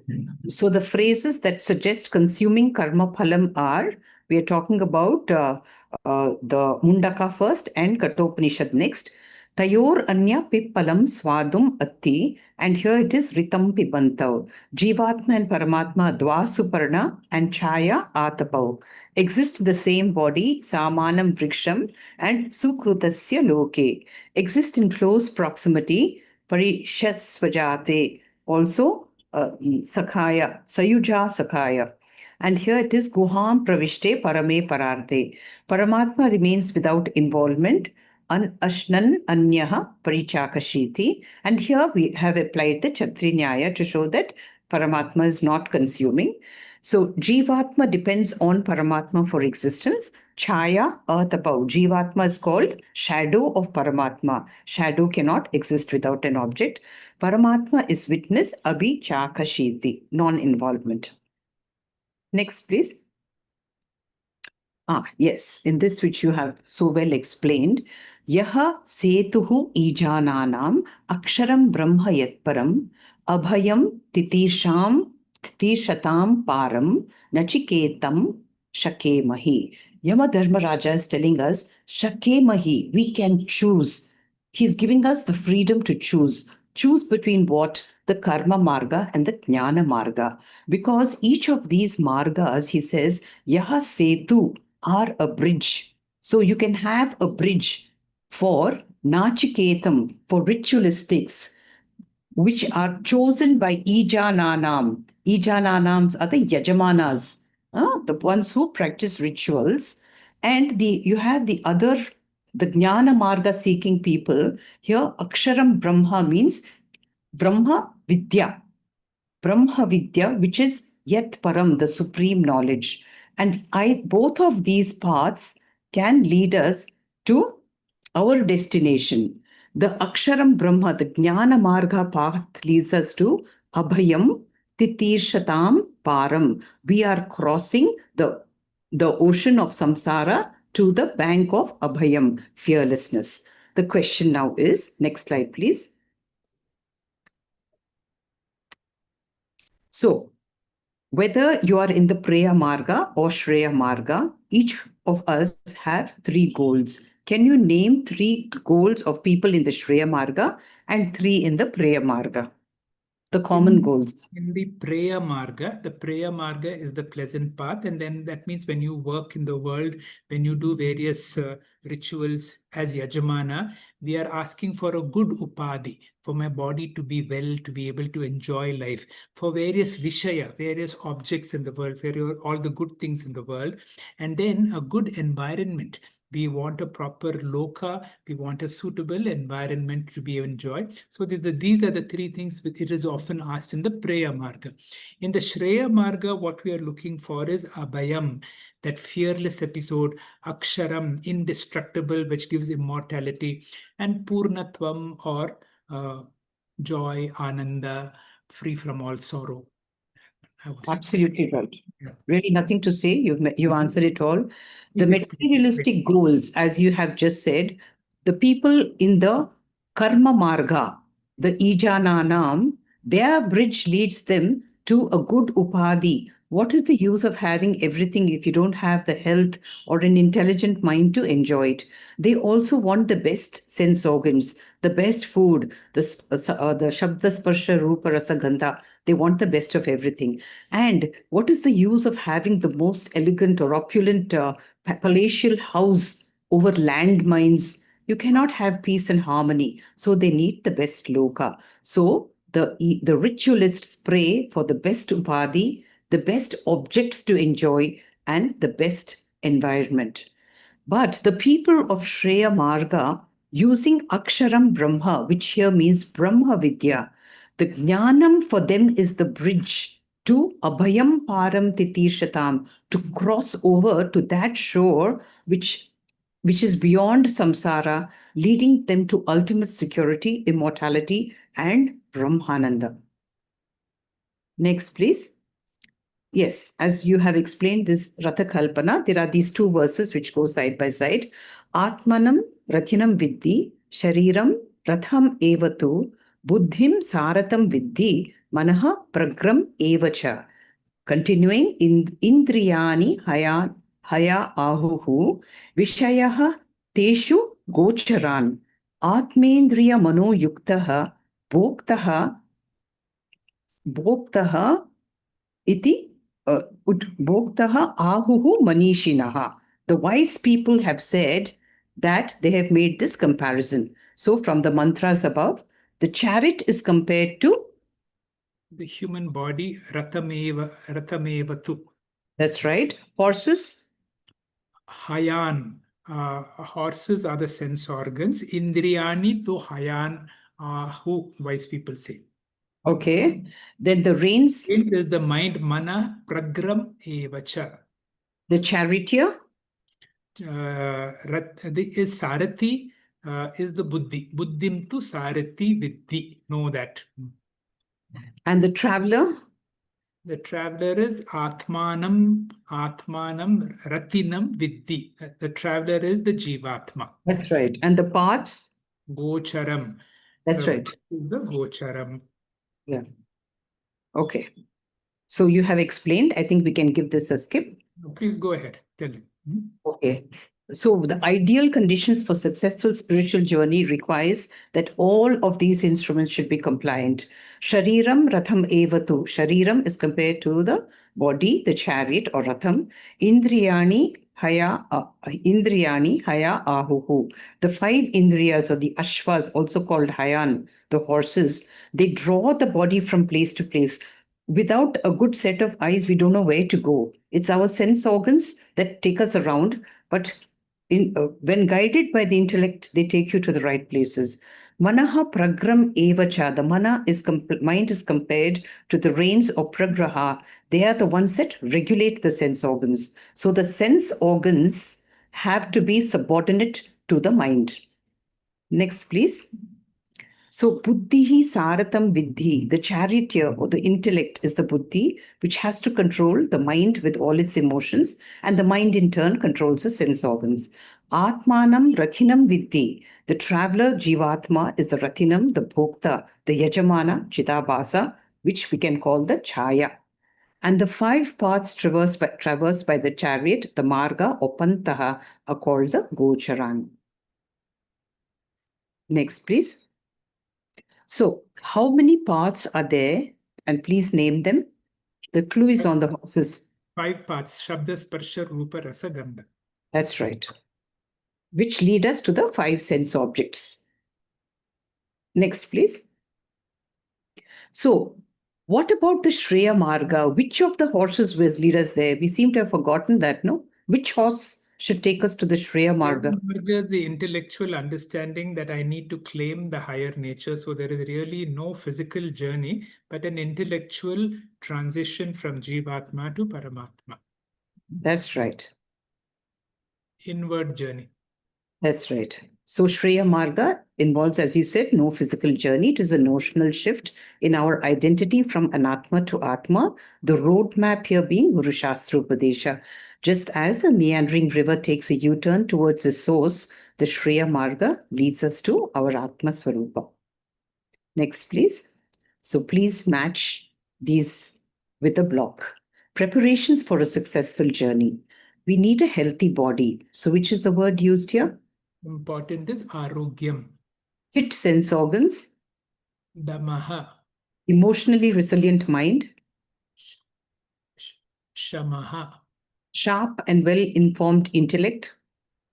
So the phrases that suggest consuming karma phalam are, we are talking about the Mundaka first and Kathopanishad next. Tayor anya pippalam swadum atti, and here it is ritam pibantav. Jivatma and Paramatma dvasuparna and chaya atapav. Exist the same body, samanam vriksham and sukrutasya loke. Exist in close proximity, parishasvajate. Also, Sakhaya, Sayuja Sakhaya. And here it is Guham Pravishte Parame Pararte. Paramatma remains without involvement. Ashnan Anyaha Parichakashiti. And here we have applied the Chatri Nyaya to show that Paramatma is not consuming. So Jivatma depends on Paramatma for existence. Chaya Atapau. Jivatma is called shadow of Paramatma. Shadow cannot exist without an object. Paramatma is witness, abhi chakashiti, non-involvement. Next, please. Yes, in this which you have so well explained. Yaha setuhu ijananam aksharam brahma yatparam abhayam titishatam param nachiketam shakemahi. Yama Dharmaraja is telling us, shakemahi, we can choose. He's giving us the freedom to choose. Choose between what? The karma marga and the jnana marga. Because each of these margas, he says, yaha setu, are a bridge. So you can have a bridge for nachiketam, for ritualistics, which are chosen by ijananam. Ijananams are the yajamanas, the ones who practice rituals. And you have the other, the jnana marga seeking people. Here, aksharam brahma means Brahma Vidya. Brahma Vidya, which is Yat Param, the supreme knowledge. And both of these paths can lead us to our destination. The Aksharam Brahma, the Jnana Marga path leads us to Abhayam Titirshatam Param. We are crossing the ocean of samsara to the bank of Abhayam, fearlessness. The question now is, next slide, please. So, whether you are in the Preya Marga or Shreya Marga, each of us have 3 goals. Can you name 3 goals of people in the Shreya Marga and 3 in the Preya Marga? The common goals. In the Preya Marga is the pleasant path, and then that means when you work in the world, when you do various rituals as Yajamana, we are asking for a good upadhi, for my body to be well, to be able to enjoy life, for various vishaya, various objects in the world, for all the good things in the world, and then a good environment We want a proper loka. We want a suitable environment to be enjoyed. So these are the three things it is often asked in the Preya Marga. In the Shreya Marga, what we are looking for is Abhayam, that fearless episode, Aksharam, indestructible, which gives immortality, and Purnatvam, or joy, Ananda, free from all sorrow, I would say. Absolutely right. Yeah. Really nothing to say. You've answered it all. The Please explain. materialistic goals, as you have just said, the people in the karma marga, the ijananam, their bridge leads them to a good upadhi. What is the use of having everything if you don't have the health or an intelligent mind to enjoy it? They also want the best sense organs, the best food, the shabda sparsha rupa rasa gandha. They want the best of everything. And what is the use of having the most elegant or opulent palatial house over landmines? You cannot have peace and harmony. So they need the best loka. So the ritualists pray for the best upadhi, the best objects to enjoy, and the best environment. But the people of Shreya Marga, using Aksharam Brahma, which here means Brahma Vidya, the Jnanam for them is the bridge to Abhayam Param Titishatam, to cross over to that shore which is beyond samsara, leading them to ultimate security, immortality, and Brahmananda. Next, please. Yes, as you have explained this Ratha Kalpana, there are these two verses which go side by side. Atmanam Rathinam Viddhi, Shariram Ratham Evatu, Buddhim Saratam Viddhi, Manaha Pragram Evacha. Continuing in Indriyani Haya Ahuhu, Vishayaha Teshu Gocharan, Atmendriya Mano Yuktaha, Bhoktaha iti Bhoktaha ahuhu manishinaha. The wise people have said that they have made this comparison. So from the mantras above, the chariot is compared to the human body, ratamevatu. That's right. Horses? Hayan. Horses are the sense organs. Indriyani to hayan, who wise people say. Okay. Then the reins? Reins is the mind, mana, pragram evacha. The charioteer? Is Sarati, is the buddhi. Buddhim tu Sarati viddhi. Know that. And the traveler? The traveler is Atmanam, Ratinam Viddhi. The traveler is the Jivatma. That's right. And the paths? Gocharam. That's right. Is the Gocharam. Yeah. Okay. So you have explained. I think we can give this a skip. Please go ahead. Tell him. Okay. So the ideal conditions for successful spiritual journey requires that all of these instruments should be compliant. Shariram Ratham Evatu. Shariram is compared to the body, the chariot or Ratham. Indriyani Haya Ahuhu. The five Indriyas or the Ashvas, also called Hayan, the horses, they draw the body from place to place. Without a good set of eyes, we don't know where to go. It's our sense organs that take us around, but when guided by the intellect, they take you to the right places. Manaha pragram evacha. The mind is compared to the reins or pragraha. They are the ones that regulate the sense organs. So the sense organs have to be subordinate to the mind. Next, please. So buddhihi saratam viddhi, the charioteer or the intellect is the buddhi, which has to control the mind with all its emotions, and the mind in turn controls the sense organs. Atmanam rathinam viddhi, the traveler jivatma is the rathinam, the bhokta, the yajamana, chidabhasa, which we can call the chaya. And the five paths traversed by the chariot, the marga or pantaha, are called the gocharan. Next, please. So, how many paths are there? And please name them. The clue is on the horses. 5 paths. Shabda, Sparsha, Rupa, Rasa, Gandha. That's right. Which lead us to the 5 sense objects. Next, please. So, what about the Shreya Marga? Which of the horses will lead us there? We seem to have forgotten that, no? Which horse should take us to the Shreya Marga. Marga, the intellectual understanding that I need to claim the higher nature. So there is really no physical journey, but an intellectual transition from Jivatma to Paramatma. That's right. Inward journey. That's right. So Shreya Marga involves, as you said, no physical journey. It is a notional shift in our identity from Anatma to Atma, the roadmap here being Guru Shastra Upadesha. Just as the meandering river takes a U-turn towards the source, the Shreya Marga leads us to our Atma Swarupa. Next, please. So please match these with a block. Preparations for a successful journey. We need a healthy body. So which is the word used here? Important is arogyam. Fit sense organs. Damaha. Emotionally resilient mind. Shamaha. Sharp and well-informed intellect.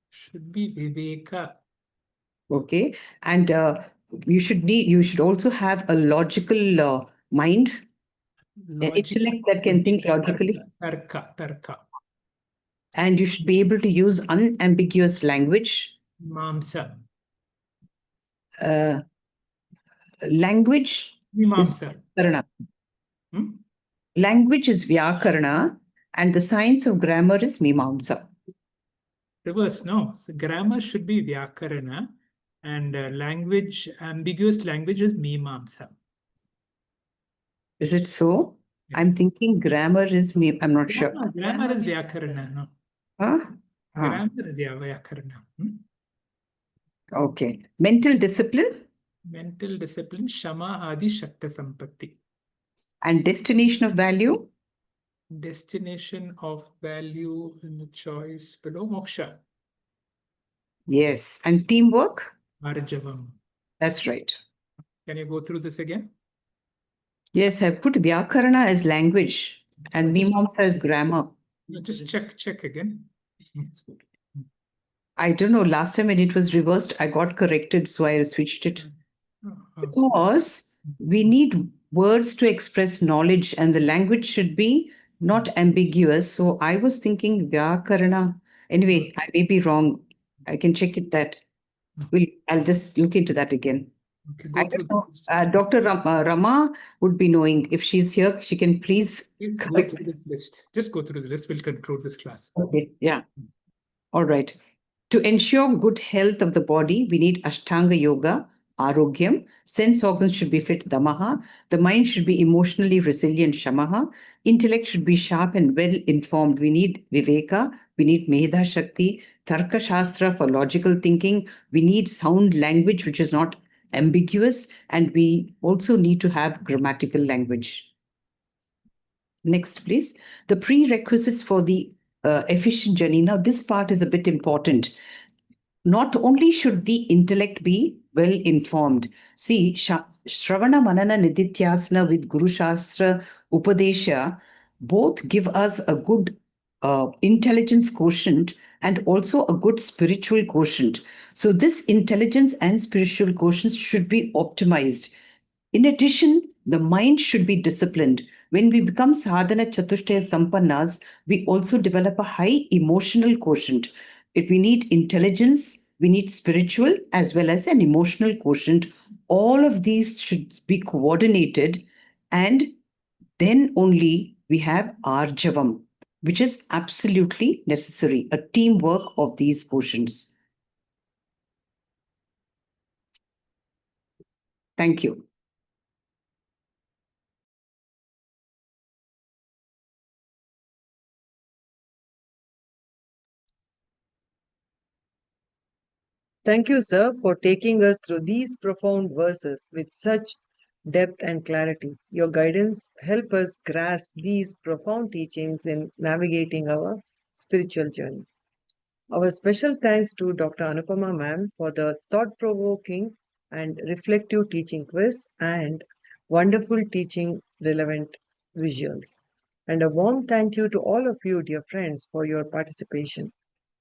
Should be viveka. Okay. And you should also have a logical mind. An intellect that can think logically. Tarka. And you should be able to use unambiguous language. Mamsa. Language is Vyakarana. Language is Vyakarana, and the science of grammar is Mimamsa. Reverse, no. So grammar should be Vyakarana, and language, ambiguous language is Mimamsa. Is it so? Yeah. I'm thinking grammar is I'm not sure. Grammar is Vyakarana, no. Grammar is Vyakarana. Okay. Mental discipline? Mental discipline, Shama Adi Shakta Sampatti. And destination of value? Destination of value in the choice below Moksha. Yes. And teamwork? Arjavam. That's right. Can you go through this again? Yes, I put Vyakarana as language and Mimamsa as grammar. Just check again. I don't know. Last time when it was reversed, I got corrected, so I switched it. Because we need words to express knowledge, and the language should be not ambiguous. So I was thinking Vyakarana. Anyway, I may be wrong. I can check it that. I'll just look into that again. Okay, go through Dr. Rama would be knowing. If she's here, she can please go through this list. Just go through the list. We'll conclude this class. Okay, yeah. All right. To ensure good health of the body, we need Ashtanga Yoga, Arogyam. Sense organs should be fit, Damaha. The mind should be emotionally resilient, Shamaha. Intellect should be sharp and well-informed. We need Viveka. We need Medha Shakti. Tarka Shastra for logical thinking. We need sound language, which is not ambiguous. And we also need to have grammatical language. Next, please. The prerequisites for the efficient journey. Now, this part is a bit important. Not only should the intellect be well informed. See, Shravana Manana Nidhityasana with Guru Shastra Upadesha both give us a good intelligence quotient and also a good spiritual quotient. So this intelligence and spiritual quotient should be optimized. In addition, the mind should be disciplined. When we become sadhana chatushtaya sampannas, we also develop a high emotional quotient. If we need intelligence, we need spiritual as well as an emotional quotient. All of these should be coordinated, and then only we have arjavam, which is absolutely necessary, a teamwork of these quotients. Thank you. Thank you, sir, for taking us through these profound verses with such depth and clarity. Your guidance help us grasp these profound teachings in navigating our spiritual journey. Our special thanks to Dr. Anupama ma'am for the thought-provoking and reflective teaching quiz and wonderful teaching relevant visuals. And a warm thank you to all of you, dear friends, for your participation.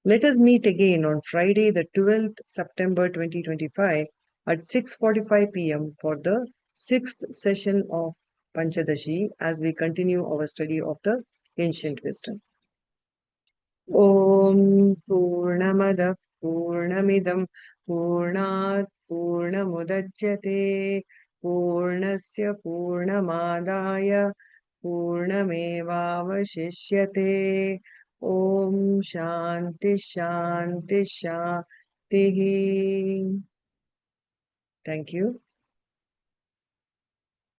Let us meet again on Friday, the 12th September 2025 at 6:45 p.m. for the 6th session of Panchadashi as we continue our study of the ancient wisdom. ॐ पूर्णमदः पूर्णमिदं पूर्णात् पूर्णमुदच्यते पूर्णस्य पूर्णमादाय पूर्णमेवावशिष्यते ॐ शान्ति शान्ति शान्तिः. Thank you.